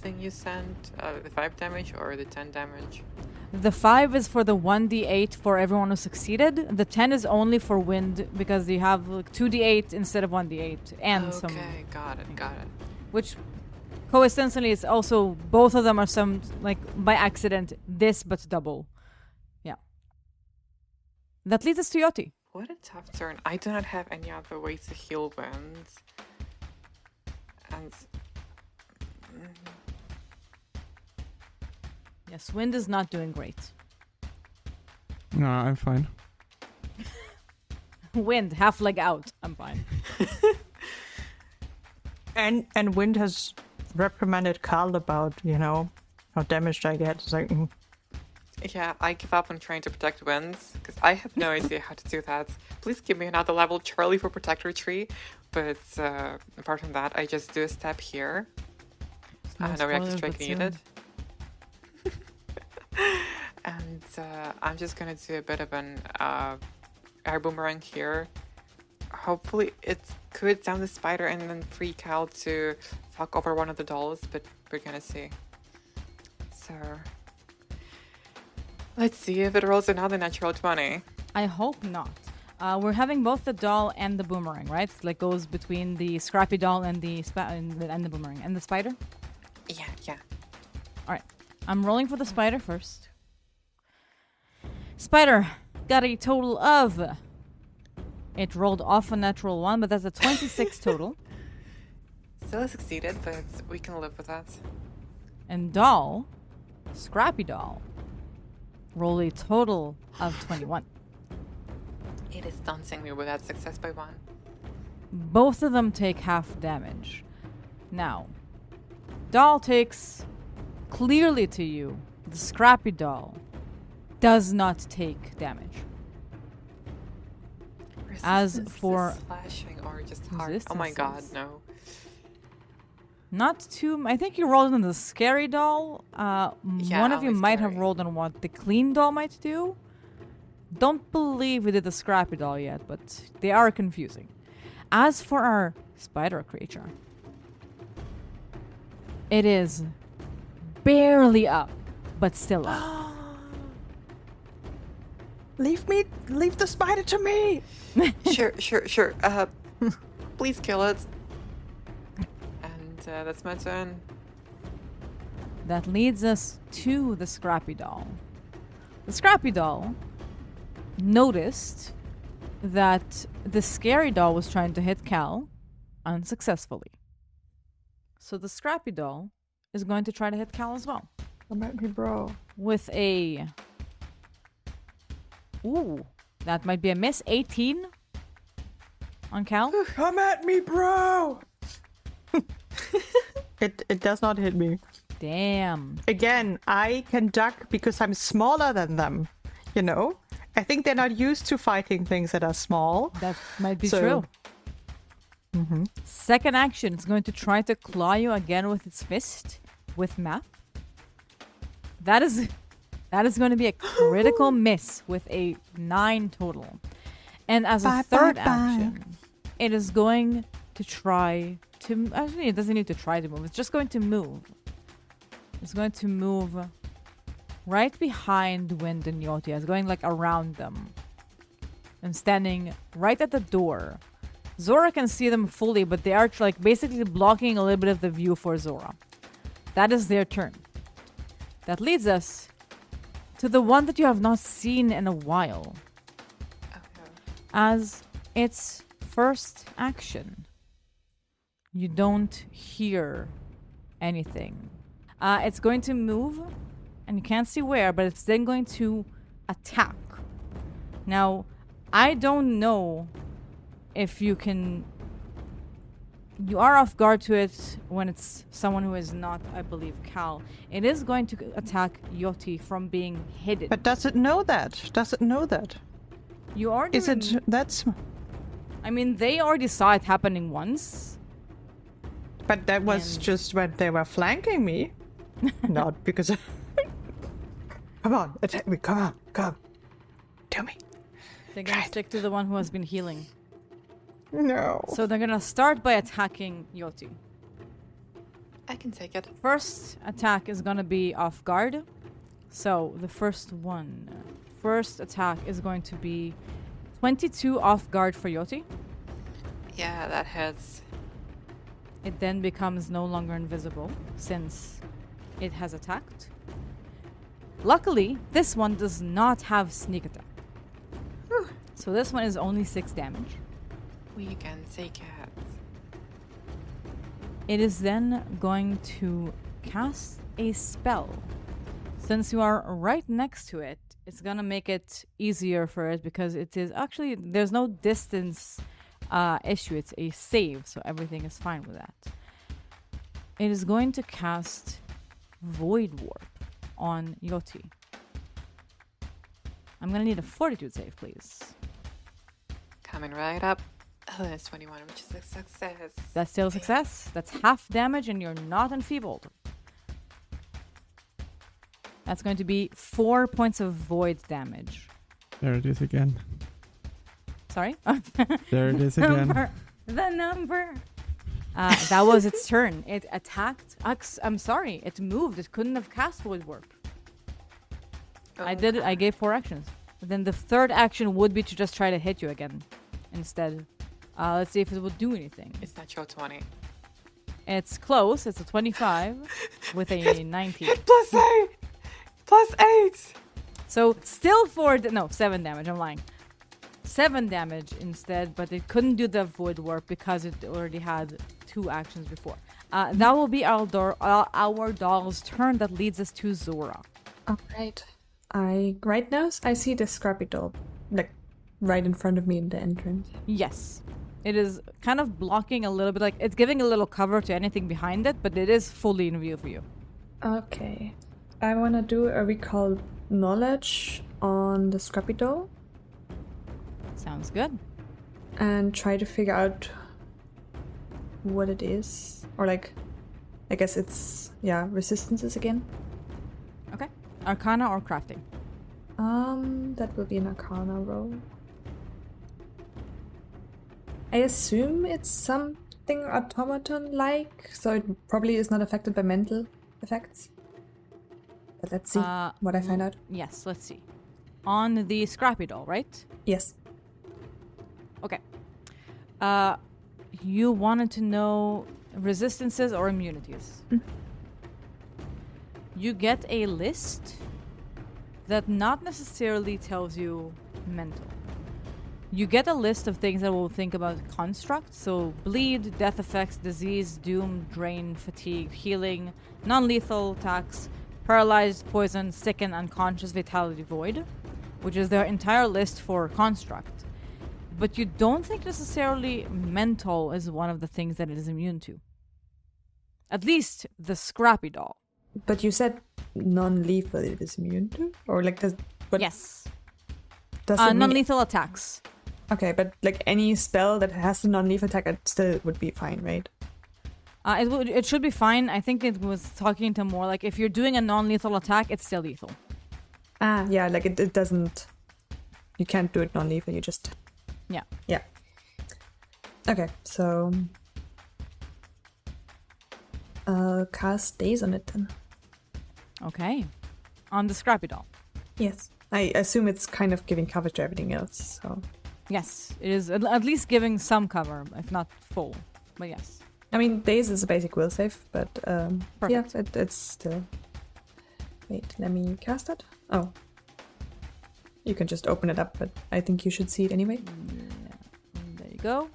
thing you sent, the 5 damage or the 10 damage? The 5 is for the 1d8 for everyone who succeeded. The 10 is only for wind because you have like 2d8 instead of 1d8 and some, Okay, got it. which coincidentally is also both of them are some like by accident this but double. That leads us to Yoti. What a tough turn. I do not have any other way to heal Wind. And... Yes, Wind is not doing great. No, I'm fine. Wind, half leg out. I'm fine. And Wind has reprimanded Carl about, you know, how damaged I get. It's like, Yeah, I give up on trying to protect Winds, because I have no idea how to do that. Please give me another level Charlie for Protector Tree. But apart from that, I just do a step here. No reaction strike needed. And I'm just gonna do a bit of an air boomerang here. Hopefully it could down the spider and then free Cal to fuck over one of the dolls, but we're gonna see. So let's see if it rolls another natural 20. I hope not. We're having both the doll and the boomerang, right? It's like goes between the scrappy doll and the and the boomerang and the spider. Yeah. All right, I'm rolling for the spider first. Spider got a total of. It rolled off a natural 1, but that's a 26 total. Still succeeded, but we can live with that. And doll, scrappy doll, rolled a total of 21. It is dancing me with that success by 1. Both of them take half damage. Now, doll takes clearly to you. The scrappy doll does not take damage. As for slashing or just hard. Oh my god, no. Not too. I think you rolled on the scary doll. One of you might have rolled on what the clean doll might do. Don't believe we did the scrappy doll yet, but they are confusing. As for our spider creature, it is barely up, but still up. leave the spider to me. Sure. Please kill it. And that's my turn. That leads us to the scrappy doll. The scrappy doll noticed that the scary doll was trying to hit Cal unsuccessfully. So the scrappy doll is going to try to hit Cal as well. Come at me, bro. With a... Ooh, that might be a miss. 18 on Cal. Come at me, bro. It does not hit me. Damn. Again, I can duck because I'm smaller than them. You know? I think they're not used to fighting things that are small. That might be true. Mm-hmm. Second action, it's going to try to claw you again with its fist with math. That is going to be a critical miss with a 9 total. And as a third action, it is going to try to... Actually, it doesn't need to try to move. It's just going to move. It's going to move right behind Wind and Yoti. It's going like around them. And standing right at the door. Zora can see them fully, but they are like basically blocking a little bit of the view for Zora. That is their turn. That leads us to the one that you have not seen in a while. Okay. As its first action, you don't hear anything. It's going to move, and you can't see where, but it's then going to attack. Now, I don't know if you can... You are off guard to it when it's someone who is not, I believe, Cal. It is going to attack Yoti from being hidden. But does it know that? You already... Is it... That's... I mean, they already saw it happening once. But that was just when they were flanking me. Not because... Come on, attack me. Come on. Do me. They're going to stick to the one who has been healing. No. So they're going to start by attacking Yoti. I can take it. First attack is going to be off guard. So the first attack is going to be 22 off guard for Yoti. Yeah, that hits. It then becomes no longer invisible since it has attacked. Luckily, this one does not have sneak attack. So this one is only 6 damage. We can say cats. It is then going to cast a spell. Since you are right next to it, it's gonna make it easier for it because it is actually, there's no distance issue. It's a save, so everything is fine with that. It is going to cast Void Warp on Yoti. I'm gonna need a Fortitude save, please. Coming right up. Oh, that's 21, which is a success. That's still a success. That's half damage and you're not enfeebled. That's going to be 4 points of void damage. There it is again. Sorry? There it is again. The number. That was its turn. It attacked. I'm sorry. It moved. It couldn't have cast Void Warp. I did it. I gave 4 actions. But then the third action would be to just try to hit you again instead. Let's see if it would do anything. It's not your 20. It's close. It's a 25 with a 19. Plus 8! Plus 8! So still 7 damage. I'm lying. 7 damage instead, but it couldn't do the Void Warp because it already had 2 actions before. That will be our doll's turn. That leads us to Zora. Alright. Right now, I see the scrappy doll, like, right in front of me in the entrance. Yes. It is kind of blocking a little bit, like, it's giving a little cover to anything behind it, but it is fully in view for you. Okay. I want to do a recall knowledge on the scrappy doll Sounds good. and try to figure out what it is. Or, like, I guess it's, resistances again. Okay. Arcana or crafting? That will be an Arcana roll. I assume it's something automaton-like, so it probably is not affected by mental effects. But let's see what I find out. Yes, let's see. On the Scrappy doll, right? Yes. Okay. You wanted to know resistances or immunities. You get a list that not necessarily tells you mental. You get a list of things that will think about construct, so bleed, death effects, disease, doom, drain, fatigue, healing, non-lethal attacks, paralyzed, poison, sicken, unconscious, vitality, void, which is their entire list for construct. But you don't think necessarily mental is one of the things that it is immune to. At least the Scrappy doll. But you said non-lethal it is immune to? Or like does... But Yes. does it mean... Non-lethal attacks. Okay, but like any spell that has a non-lethal attack, it still would be fine, right? It should be fine. I think it was talking to more like if you're doing a non-lethal attack, it's still lethal. Yeah, like it doesn't... You can't do it non-lethal, you just... Yeah. Yeah. Okay, so... I'll cast Daze on it then. Okay. On the Scrappy doll. Yes. I assume it's kind of giving cover to everything else, so... Yes, it is at least giving some cover, if not full. But yes. I mean, Daze is a basic will save, but yeah, Perfect. it's still... Wait, let me cast it? Oh. You can just open it up, but I think you should see it anyway. Yeah. There you go.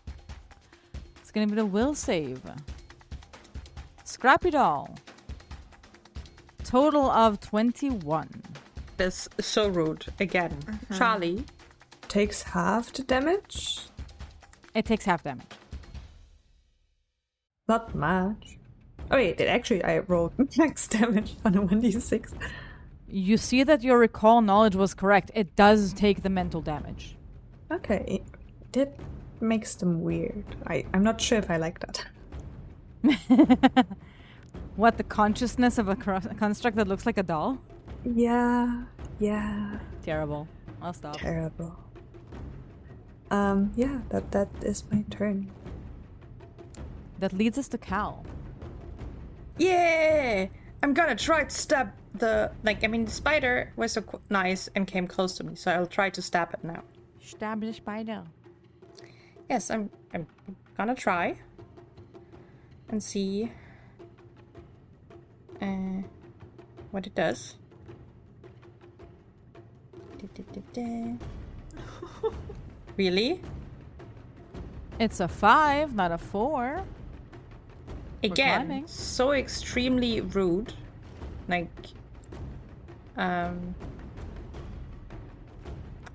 It's gonna be the will save. Scrappy doll. Total of 21. That's so rude. Again. Charlie. Takes half the damage? It takes half damage. Not much. Oh wait, I rolled max damage on a 1d6. You see that your recall knowledge was correct. It does take the mental damage. Okay, that makes them weird. I'm not sure if I like that. What, the consciousness of a construct that looks like a doll? Yeah. Terrible. I'll stop. Terrible. Yeah, that is my turn. That leads us to Cal. Yeah! I'm gonna try to stab the spider was so nice and came close to me, so I'll try to stab it now. Stab the spider. Yes, I'm gonna try and see what it does. Really? It's a 5, not a 4. Again, climbing. so extremely rude. Like, I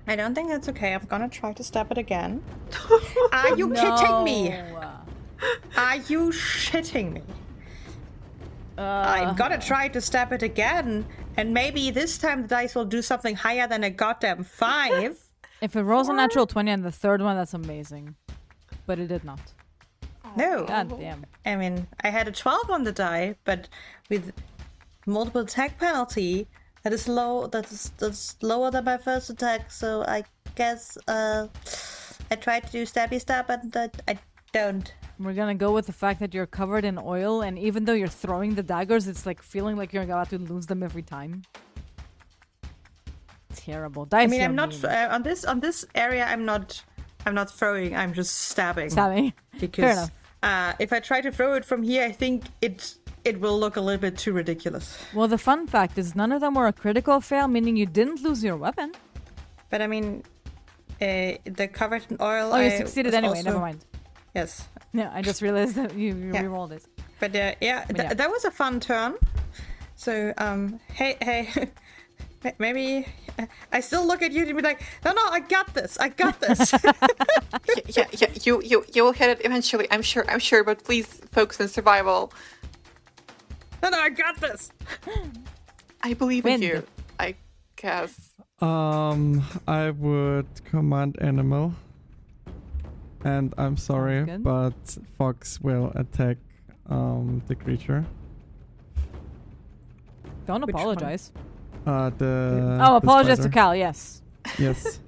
don't think that's okay. I'm gonna try to stab it again. Are you kidding me? Are you shitting me? I'm gonna try to stab it again, and maybe this time the dice will do something higher than a goddamn 5. If it rolls a natural 20 on the third one, that's amazing. But it did not. No. God damn. I mean, I had a 12 on the die, but with multiple attack penalty, that is low. That's lower than my first attack. So I guess I tried to do stabby stab, and I don't. We're gonna go with the fact that you're covered in oil, and even though you're throwing the daggers, it's like feeling like you're about to lose them every time. Terrible. Dice. I mean, I'm not on this area. I'm not throwing. I'm just stabbing. Stabbing. Because Fair enough. If I try to throw it from here, I think it will look a little bit too ridiculous. Well, the fun fact is none of them were a critical fail, meaning you didn't lose your weapon. But I mean, the covered in oil. Oh, you I succeeded was anyway. also- Never mind. Yes. Yeah, I just realized that you Yeah. re-rolled it. But that was a fun turn. So hey, maybe I still look at you and be like, no, I got this. Yeah. You'll hit it eventually. I'm sure. But please focus on survival. No, I got this. I believe Wind. in you. I guess. I would command animal. And I'm sorry, good. but Fox will attack the creature. Don't Which one? apologize. The Apologize to spider. Cal. Yes. Yes.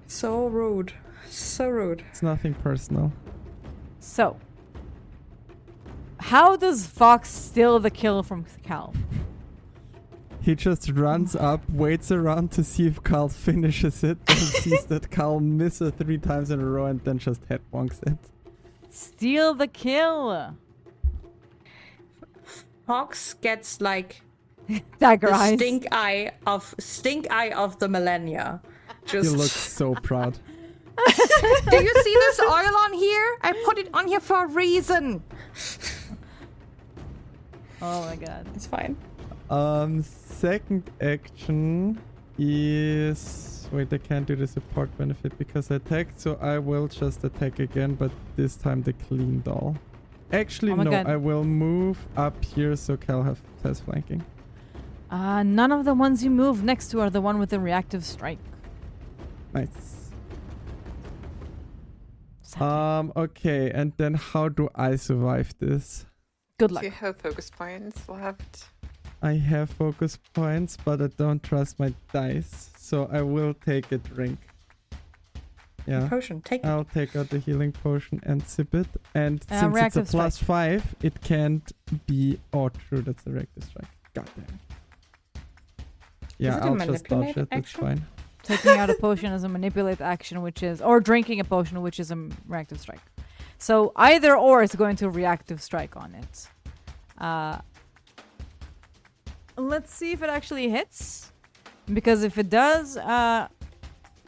So rude. So rude. It's nothing personal. So, how does Fox steal the kill from Cal? He just runs up, waits around to see if Carl finishes it, and sees that Carl misses 3 times in a row and then just head bonks it. Steal the kill. Fox gets like Dagger the eyes. stink eye of the millennia. He Just looks so proud. do you see this oil on here? I put it on here for a reason. Oh my god. It's fine. Second action is... Wait, I can't do the support benefit because I attacked, so I will just attack again, but this time the clean doll. Actually, Oh my no, God. I will move up here so Cal has flanking. None of the ones you move next to are the one with the reactive strike. Nice. Sadly. Okay, and then how do I survive this? Good Do luck. you have focus points left? I have focus points, but I don't trust my dice, so I will take a drink. Yeah. Potion, take it. I'll take out the healing potion and sip it. And since it's a reactive plus 5, it can't be... Oh, true, that's a reactive strike. God damn it. Yeah, it a I'll just dodge manipulate it. That's action? fine. Taking out a potion is a manipulate action, which is... Or drinking a potion, which is a reactive strike. So either or is going to reactive strike on it. Let's see if it actually hits. Because if it does,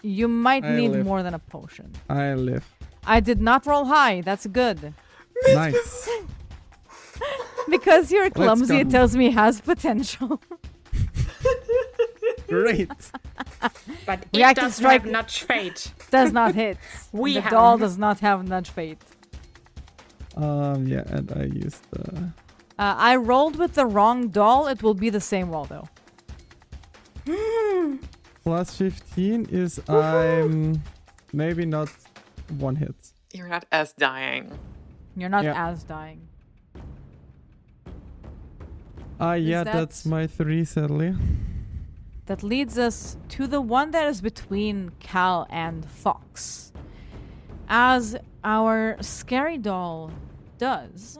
you might I need live. more than a potion. I live. I did not roll high. That's good. Nice. Because you're clumsy, go. it tells me has potential. Great. But it Reactive does strike- have nudge fate. Does not hit. We the have- doll does not have nudge fate. Yeah, and I used the... I rolled with the wrong doll. It will be the same roll though. Plus 15 is I'm maybe not one hit. You're not as dying. You're not Yeah. as dying. Yeah, that- that's my 3, sadly. That leads us to the one that is between Cal and Fox. As our scary doll does,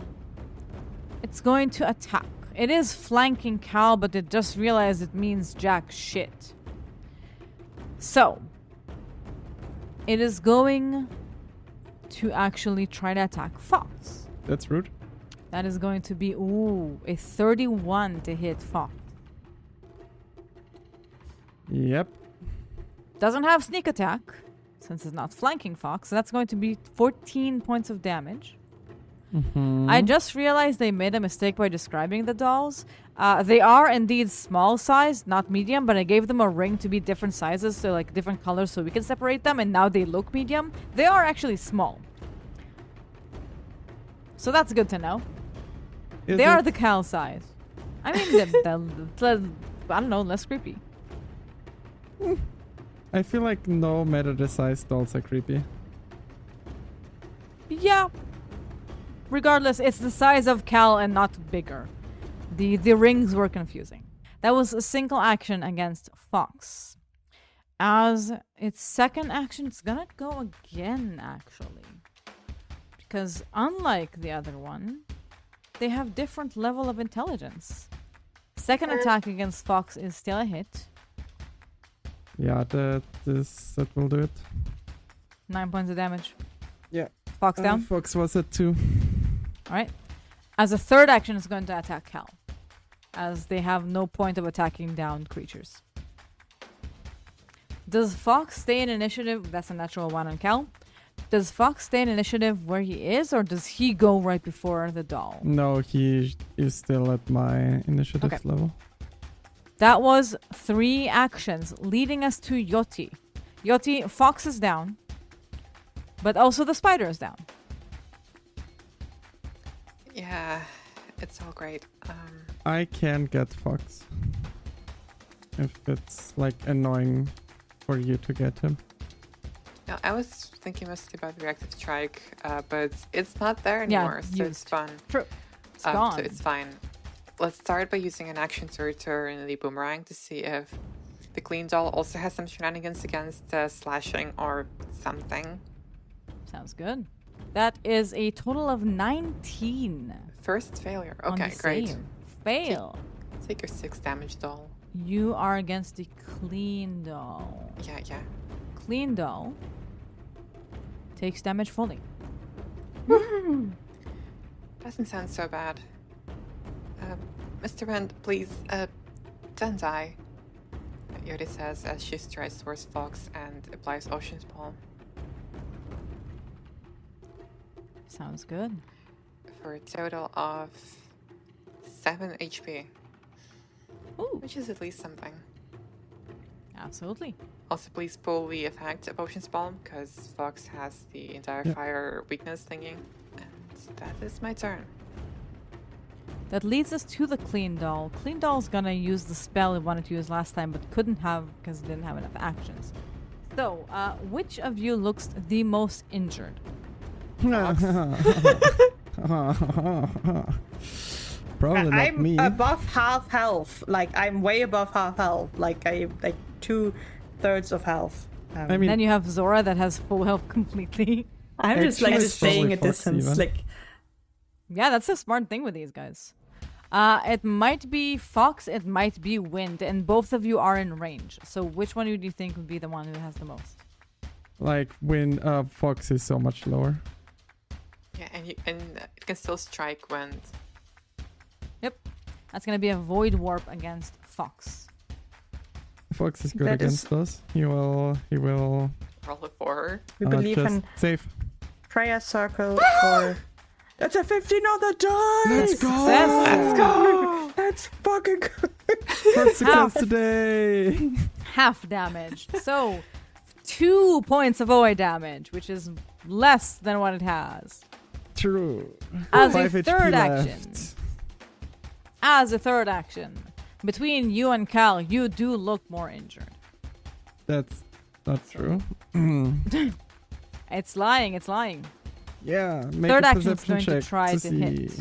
it's going to attack. It is flanking Cal, but it just realized it means jack shit. So, it is going to actually try to attack Fox. That's rude. That is going to be, a 31 to hit Fox. Yep. Doesn't have sneak attack, since it's not flanking Fox. So that's going to be 14 points of damage. I just realized they made a mistake by describing the dolls. They are indeed small size, not medium, but I gave them a ring to be different sizes, so like different colors, so we can separate them, and now they look medium. They are actually small. So that's good to know. They are the Cal size. I mean, I don't know, less creepy. I feel like no matter the size, dolls are creepy. Yeah. Regardless, it's the size of Cal and not bigger. The rings were confusing. That was a single action against Fox. As its second action, it's gonna go again, actually. Because unlike the other one, they have different level of intelligence. Second attack against Fox is still a hit. Yeah, that will do it. 9 points of damage. Yeah. Fox down. Fox was at 2. Alright. As a third action, it's going to attack Cal, as they have no point of attacking downed creatures. Does Fox stay in initiative? That's a natural 1 on Cal. Does Fox stay in initiative where he is, or does he go right before the doll? No, he is still at my initiative level. That was 3 actions, leading us to Yoti. Yoti, Fox is down, but also the spider is down. Yeah, it's all great. I can get Fox. If it's like annoying for you to get him. No, I was thinking mostly about reactive strike, but it's not there anymore, so it's fun. True. It's gone. So it's fine. Let's start by using an action to return the boomerang to see if the clean doll also has some shenanigans against slashing or something. Sounds good. That is a total of 19. First failure. On Okay, the great. save. Fail. Take your 6 damage, doll. You are against the clean doll. Yeah. Clean doll takes damage fully. Doesn't sound so bad. Mr. Rand, please, don't die. Yodi says as she strides towards Fox and applies Ocean's Palm. Sounds good. For a total of 7 HP. Ooh. Which is at least something. Absolutely. Also, please pull the effect of Ocean's Palm, because Fox has the entire fire weakness thingy. And that is my turn. That leads us to the clean doll. Clean doll's gonna use the spell it wanted to use last time, but couldn't have because it didn't have enough actions. So, which of you looks the most injured? Probably not me. I'm above half health. Like, I'm way above half health. Like, I like 2/3 of health. I mean, Then you have Zora that has full health completely. I'm just like Actually, just staying a probably Fox distance. even. Like, Yeah, that's a smart thing with these guys. It might be Fox, it might be Wind, and both of you are in range. So which one do you think would be the one who has the most? like when Fox is so much lower. Yeah, and it can still strike when... Yep. That's gonna be a Void Warp against Fox. Fox is good That is- against us. He will roll it for her. We believe just in save. prayer circle for... That's a 15 on the die! Let's go! Success. go! That's fucking good! First success today! Half damage. So 2 points of void damage, which is less than what it has. True. As a 5 HP third left. action. As a third action, between you and Cal, you do look more injured. That's not true. It's lying, it's lying. Yeah, make Third a action is perception going to check try to see. hit.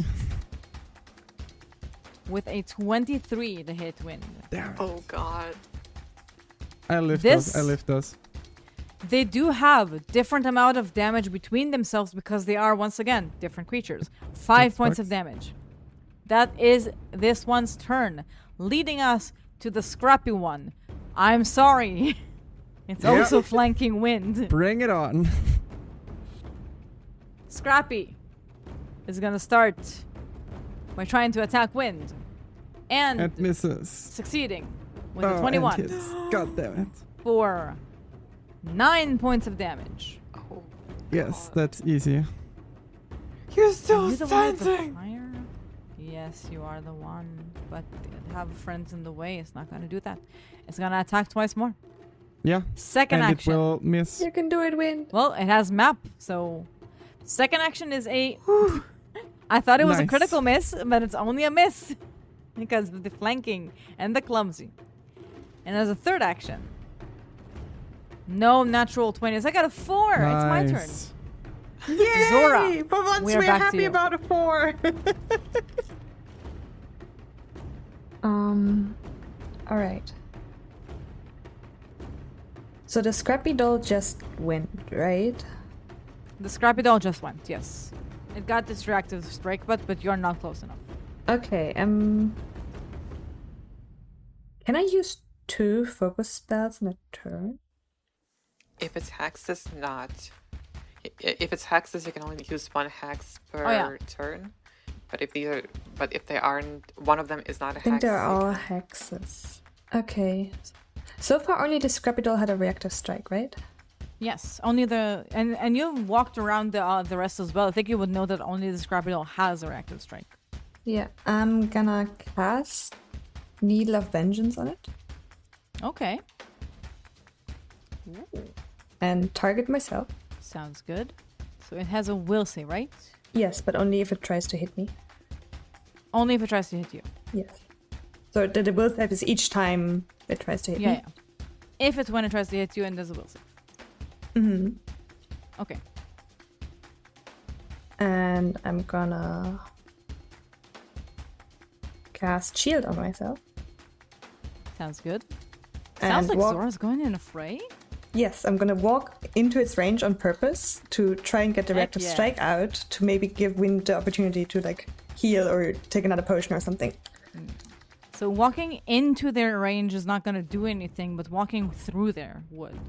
With a 23 to hit Wind. Damn it. Oh god. I lift This- us. I lift us. They do have different amount of damage between themselves because they are, once again, different creatures. 5 That points of sucks. damage. That is this one's turn, leading us to the scrappy one. I'm sorry. It's Yep. also flanking Wind. Bring it on. Scrappy is gonna start by trying to attack Wind. And It misses. succeeding with Oh, a 21 and hits. God damn it. for 9 points of damage. Oh, Yes, God. that's easy. You're Are still you the one with the standing! fire? Yes, you are the one. But have friends in the way. It's not going to do that. It's going to attack twice more. Yeah, Second and action. it will miss. You can do it, Wind. Well, it has map, so second action is a. I thought it was a Nice. critical miss, but it's only a miss because of the flanking and the clumsy. And as a third action, no natural 20s. I got a 4. It's my turn. Nice. Yay! Zora, For once, we're we're back to happy you. about a 4. All right. So the scrappy doll just went, right? The scrappy doll just went. Yes, it got this reactive strike, but you're not close enough. Okay. Can I use 2 focus spells in a turn? If it's hexes, not. If it's hexes, you can only use 1 hex per yeah. turn. But if they aren't, one of them is not a I think hex. they're you all can- hexes. Okay. So far, only the scrappy doll had a reactive strike, right? Yes, only the and you walked around the rest as well. I think you would know that only the scrappy doll has a reactive strike. Yeah. I'm gonna cast Needle of Vengeance on it Okay, and target myself. sounds good. So it has a will save, right? Yes, but only if it tries to hit me. Only if it tries to hit you. Yes. So the will save is each time it tries to hit Yeah, me. yeah. If it's when it tries to hit you and there's a will save. Mm-hmm. Okay. And I'm gonna cast Shield on myself. Sounds good. And Sounds like walk- Zora's going in a fray. Yes, I'm gonna walk into its range on purpose to try and get the Heck reactive yes. strike out to maybe give Wind the opportunity to like heal or take another potion or something. So walking into their range is not going to do anything, but walking through there would.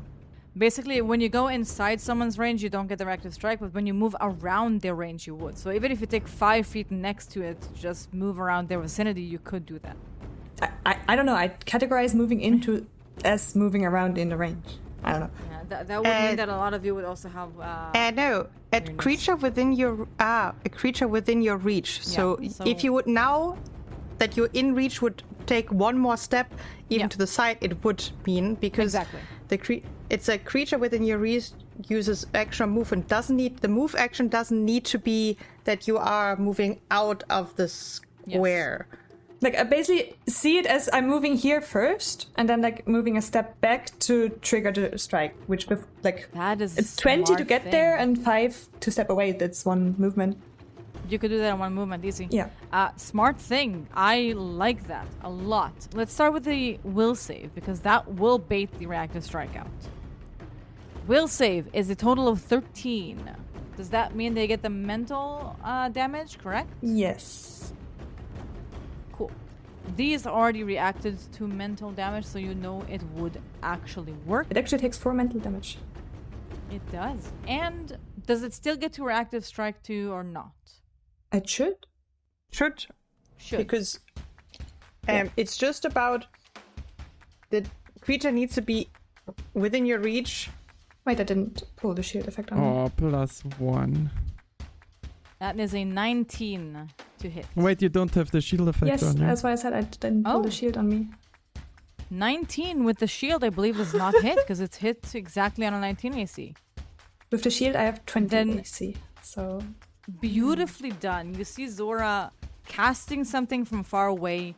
Basically, when you go inside someone's range, you don't get the reactive strike, but when you move around their range, you would. So even if you take 5 feet next to it, just move around their vicinity, you could do that. I don't know. I categorize moving into as moving around in the range. I don't know. Yeah, that would mean that a lot of you would also have. No, a Very nice. creature within your reach. So, so- if you would now that you're in reach would take one more step even Yeah. to the side, it would mean because Exactly. it's a creature within your reach uses extra move and the move action doesn't need to be that you are moving out of the square. Like I basically see it as I'm moving here first, and then like moving a step back to trigger the strike. Which like That is. it's 20 to smart get thing. there and 5 to step away. That's one movement. You could do that in one movement, easy. Yeah. Smart thing. I like that a lot. Let's start with the will save, because that will bait the reactive strike out. Will save is a total of 13. Does that mean they get the mental damage, correct? Yes. Cool. These already reacted to mental damage, so you know it would actually work. It actually takes 4 mental damage. It does. And does it still get to reactive strike 2 or not? It should. Should Should. because it's just about the creature needs to be within your reach. Wait, I didn't pull the shield effect on me. Oh, +1. That is a 19 to hit. Wait, you don't have the shield effect Yes, on you. that's why I said I didn't pull Oh. the shield on me. 19 with the shield, I believe, is not hit because it's hit exactly on a 19 AC. With the shield, I have 20 Then- AC. So Beautifully done. You see Zora casting something from far away,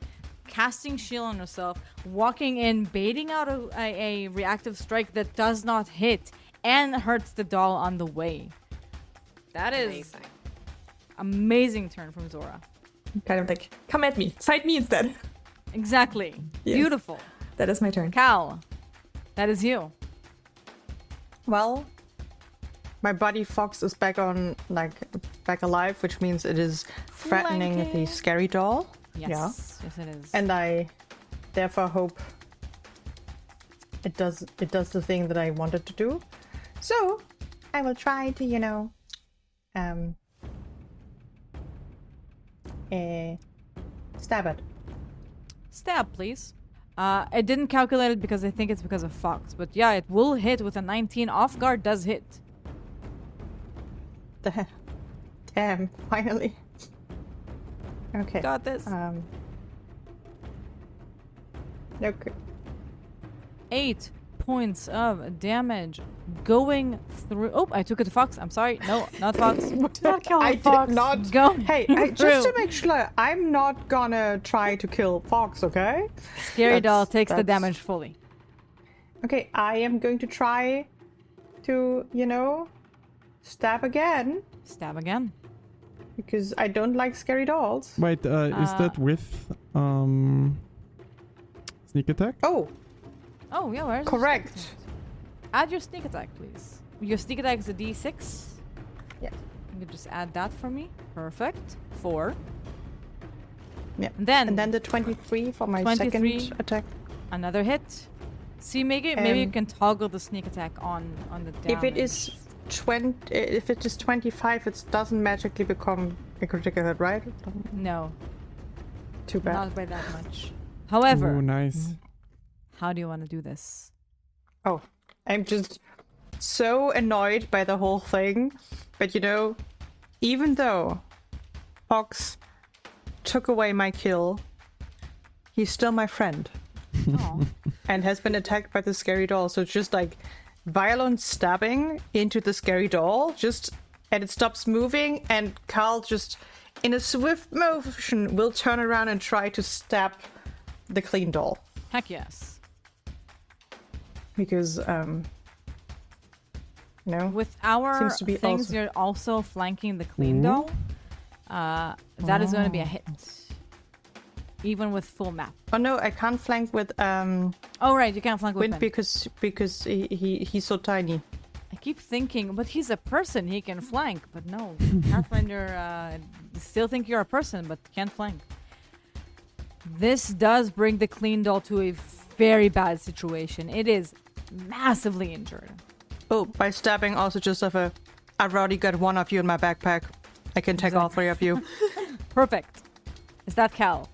casting shield on herself, walking in, baiting out a reactive strike that does not hit and hurts the doll on the way. That is Amazing. amazing turn from Zora. kind of like, come at me, fight me instead. Exactly. Yes. Beautiful. That is my turn. Cal, that is you. Well, my buddy Fox is back back alive, which means it is threatening the Flanking. scary doll. Yes. Yeah. Yes, it is. And I therefore hope it does the thing that I wanted to do. So I will try to, stab it. Stab, please. I didn't calculate it because I think it's because of Fox. But yeah, it will hit with a 19. Off guard does hit. Damn, finally. Okay. Got this. Okay. 8 points of damage going through. Oh, I took it to Fox. I'm sorry. No, not Fox. Do not kill I Fox. did not. Go. Hey, just to make sure, I'm not gonna try to kill Fox, okay? Scary doll takes the that's- damage fully. Okay, I am going to try to, stab again Stab again. because I don't like scary dolls. Wait, is that with sneak attack? Oh, Oh, yeah, where's your correct. sneak attack? Add your sneak attack, please. Your sneak attack is a d6. Yes. You can just add that for me. Perfect. 4. Yeah. And then the 23 for my 23. second attack. another hit. See, maybe you Um, can toggle the sneak attack on the damage. If it is 25, it doesn't magically become a critical hit, right? No, Too bad. not by that much. However, Ooh, nice. how do you want to do this? Oh, I'm just so annoyed by the whole thing. But even though Fox took away my kill, he's still my friend Oh, and has been attacked by the scary doll. So it's just like violent stabbing into the scary doll, and it stops moving, and Carl just, in a swift motion, will turn around and try to stab the clean doll. heck yes. Because, With our Seems to be things, also- you're also flanking the clean doll. That is going to be a hit, even with full map. Oh no, I can't flank with Oh right, you can't flank with Wind him. because he's so tiny. I keep thinking, but he's a person, he can flank. But no, Pathfinder still think you're a person, but can't flank. This does bring the clean doll to a very bad situation. It is massively injured. Oh, by stabbing also just I've already got one of you in my backpack. I can take all three of you. Perfect. Is that Cal?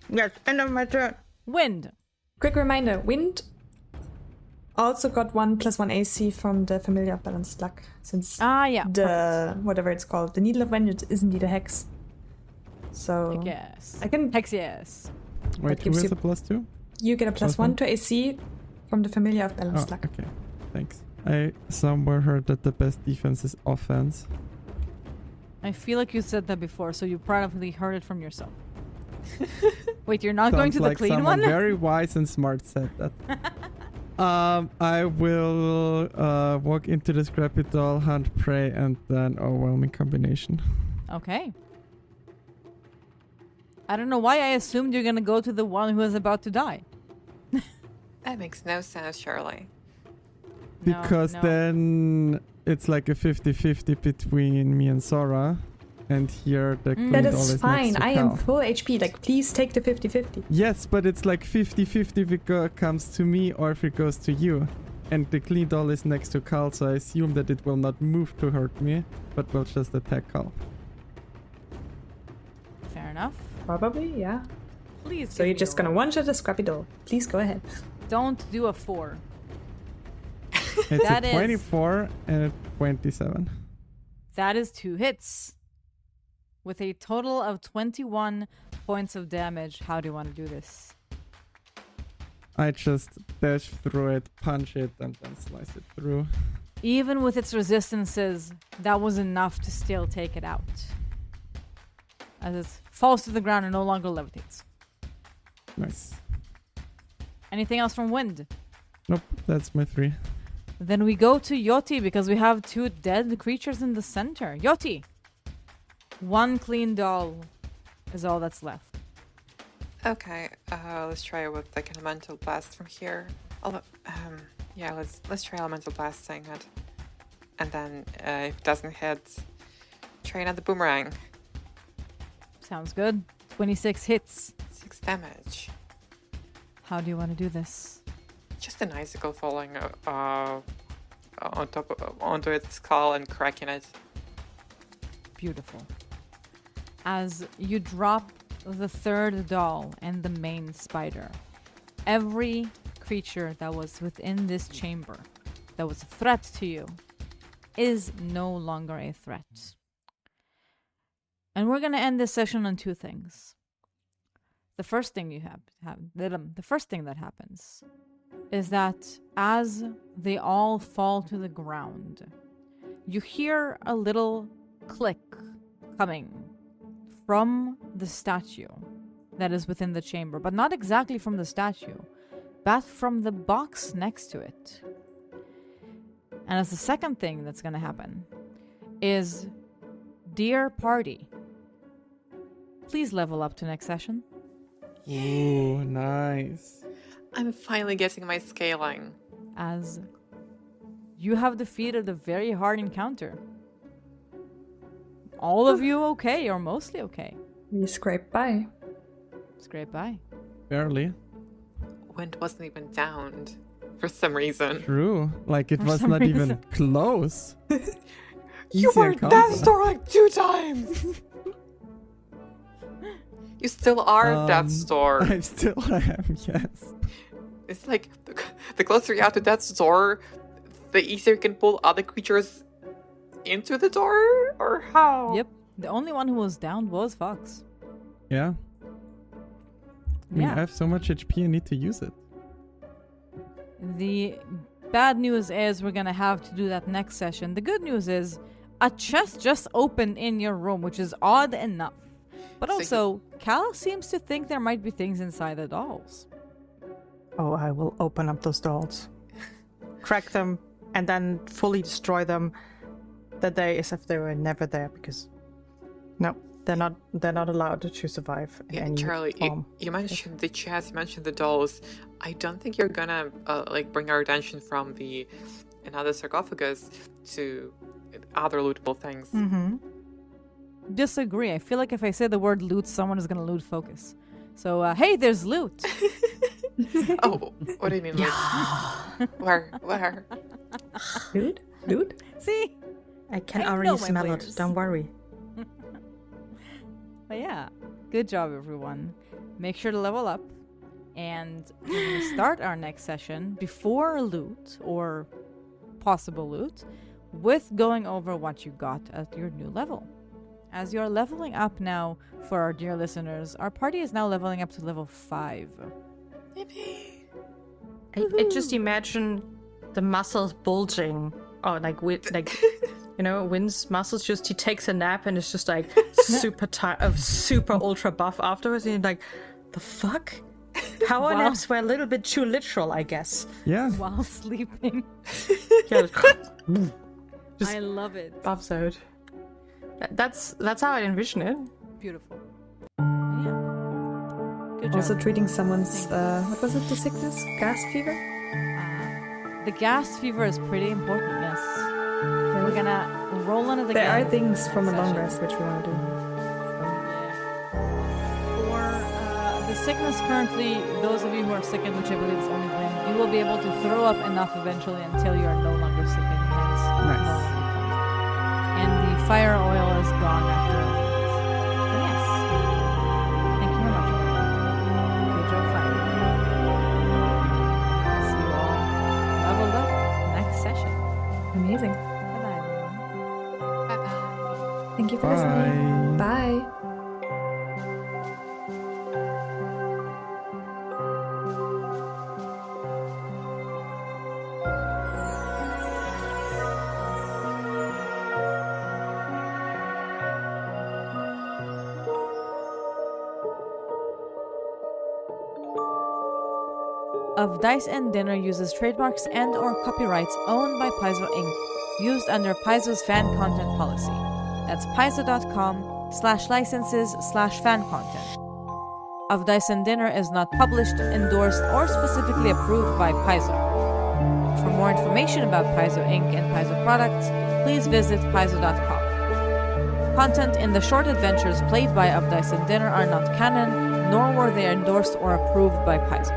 Yes, end of my turn. Wind. Quick reminder, Wind also got 1+1 AC from the Familiar of Balanced Luck, since Yeah. whatever it's called, the Needle of Vengeance is indeed a hex. So Yes. I can Hex yes. Wait, who gives is you- a +2? you get a Plus +1 to AC from the Familiar of Oh, Balanced Luck. okay. Thanks. I somewhere heard that the best defense is offense. I feel like you said that before, so you probably heard it from yourself. Wait, you're not going Sounds to like the clean someone one? very wise and smart said that. I will walk into the scrappy doll, hunt prey, and then overwhelming combination. Okay. I don't know why I assumed you're gonna go to the one who is about to die. That makes no sense, Shirley. No, Because no. then it's like a 50-50 between me and Sora. And here the clean That doll is is fine. next to I am Cal. full HP. Like, please take the 50-50. Yes, but it's like 50-50 if it comes to me or if it goes to you. And the clean doll is next to Cal, so I assume that it will not move to hurt me, but will just attack Cal. Fair enough. Probably, yeah. Please. So give you're me just a gonna roll. one-shot the Scrappy Doll. Please go ahead. Don't do a 4. It's That a is- 24 and a 27. That is 2 hits. With a total of 21 points of damage. How do you want to do this? I just dash through it, punch it, and then slice it through. Even with its resistances, that was enough to still take it out. As it falls to the ground and no longer levitates. Nice. Anything else from Wind? Nope, that's my 3. Then we go to Yoti because we have 2 dead creatures in the center. Yoti! 1 clean doll is all that's left. Okay, let's try it with like an elemental blast from here. Although, yeah, let's try elemental blasting it, and then if it doesn't hit, try another boomerang. Sounds good. 26 hits. 6 damage. How do you want to do this? Just an icicle falling onto its skull and cracking it. Beautiful. As you drop the third doll and the main spider, every creature that was within this chamber that was a threat to you is no longer a threat. And we're going to end this session on two things. The first thing the first thing that happens is that as they all fall to the ground, you hear a little click coming from the statue that is within the chamber, but not exactly from the statue, but from the box next to it. And as the second thing that's going to happen is, dear party, please level up to next session. Ooh, nice. I'm finally getting my scaling. As you have defeated a very hard encounter. All of you okay, or mostly okay? We scrape by. Scrape by. Barely. Wind wasn't even downed for some reason. True. Like it For was some not even reason. close. You Easier were at that combat. store like 2 times! You still are at that store. I still am, yes. It's like, the closer you are to that store, the easier you can pull other creatures into the door? Or how? Yep. The only one who was down was Fox. Yeah. I mean, Yeah. I have so much HP, I need to use it. The bad news is we're gonna have to do that next session. The good news is a chest just opened in your room, which is odd enough. But So also, Cal seems to think there might be things inside the dolls. Oh, I will open up those dolls, crack them, and then fully destroy them. That day as if they were never there, because no, they're not allowed to survive in Yeah, any Charlie, form. you mentioned the chest, you mentioned the dolls. I don't think you're gonna bring our attention from another sarcophagus to other lootable things. Mm-hmm. Disagree. I feel like if I say the word loot, someone is gonna loot focus. So, hey, there's loot. Oh, what do you mean? Where? Dude? Dude? See? I can I know already my smell players. it. Don't worry. But yeah, good job, everyone. Make sure to level up. And we're going to start our next session before loot, or possible loot, with going over what you got at your new level. As you're leveling up now, for our dear listeners, our party is now leveling up to level 5. I just imagine the muscles bulging. Oh, like with Wynn's muscles. Just he takes a nap and it's just like super ultra buff afterwards. And you're like, the fuck? Power Wow. naps were a little bit too literal, I guess. Yeah. While sleeping. Yeah, just I love it. buffs out. That's how I envision it. Beautiful. Yeah. Good job. Also treating someone's, what was it, the sickness? Gas fever? The gas fever is pretty important, yes. We're gonna roll into the There are game things from a session. long rest which we want to do. For the sickness currently, those of you who are sickened, which I believe is only Wynn, you will be able to throw up enough eventually until you are no longer sickened. Hence, Nice. no longer cold. And the fire oil is gone after a minute. But yes. Thank you very much. Good job fighting. See you all leveled up next session. Amazing. Bye-bye, everyone. Bye-bye. Thank you for listening. Bye. Of Dice and Dinner uses trademarks and or copyrights owned by Paizo Inc., used under Paizo's fan content policy. That's paizo.com/licenses/fan content. Of Dice and Dinner is not published, endorsed, or specifically approved by Paizo. For more information about Paizo Inc. and Paizo products, please visit paizo.com. Content in the short adventures played by Of Dice and Dinner are not canon, nor were they endorsed or approved by Paizo.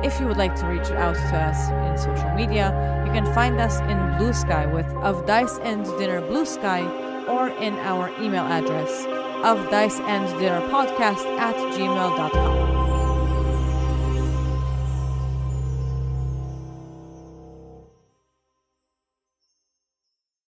If you would like to reach out to us in social media, you can find us in Blue Sky with Of Dice and Dinner Blue Sky, or in our email address, ofdiceanddinnerpodcast@gmail.com.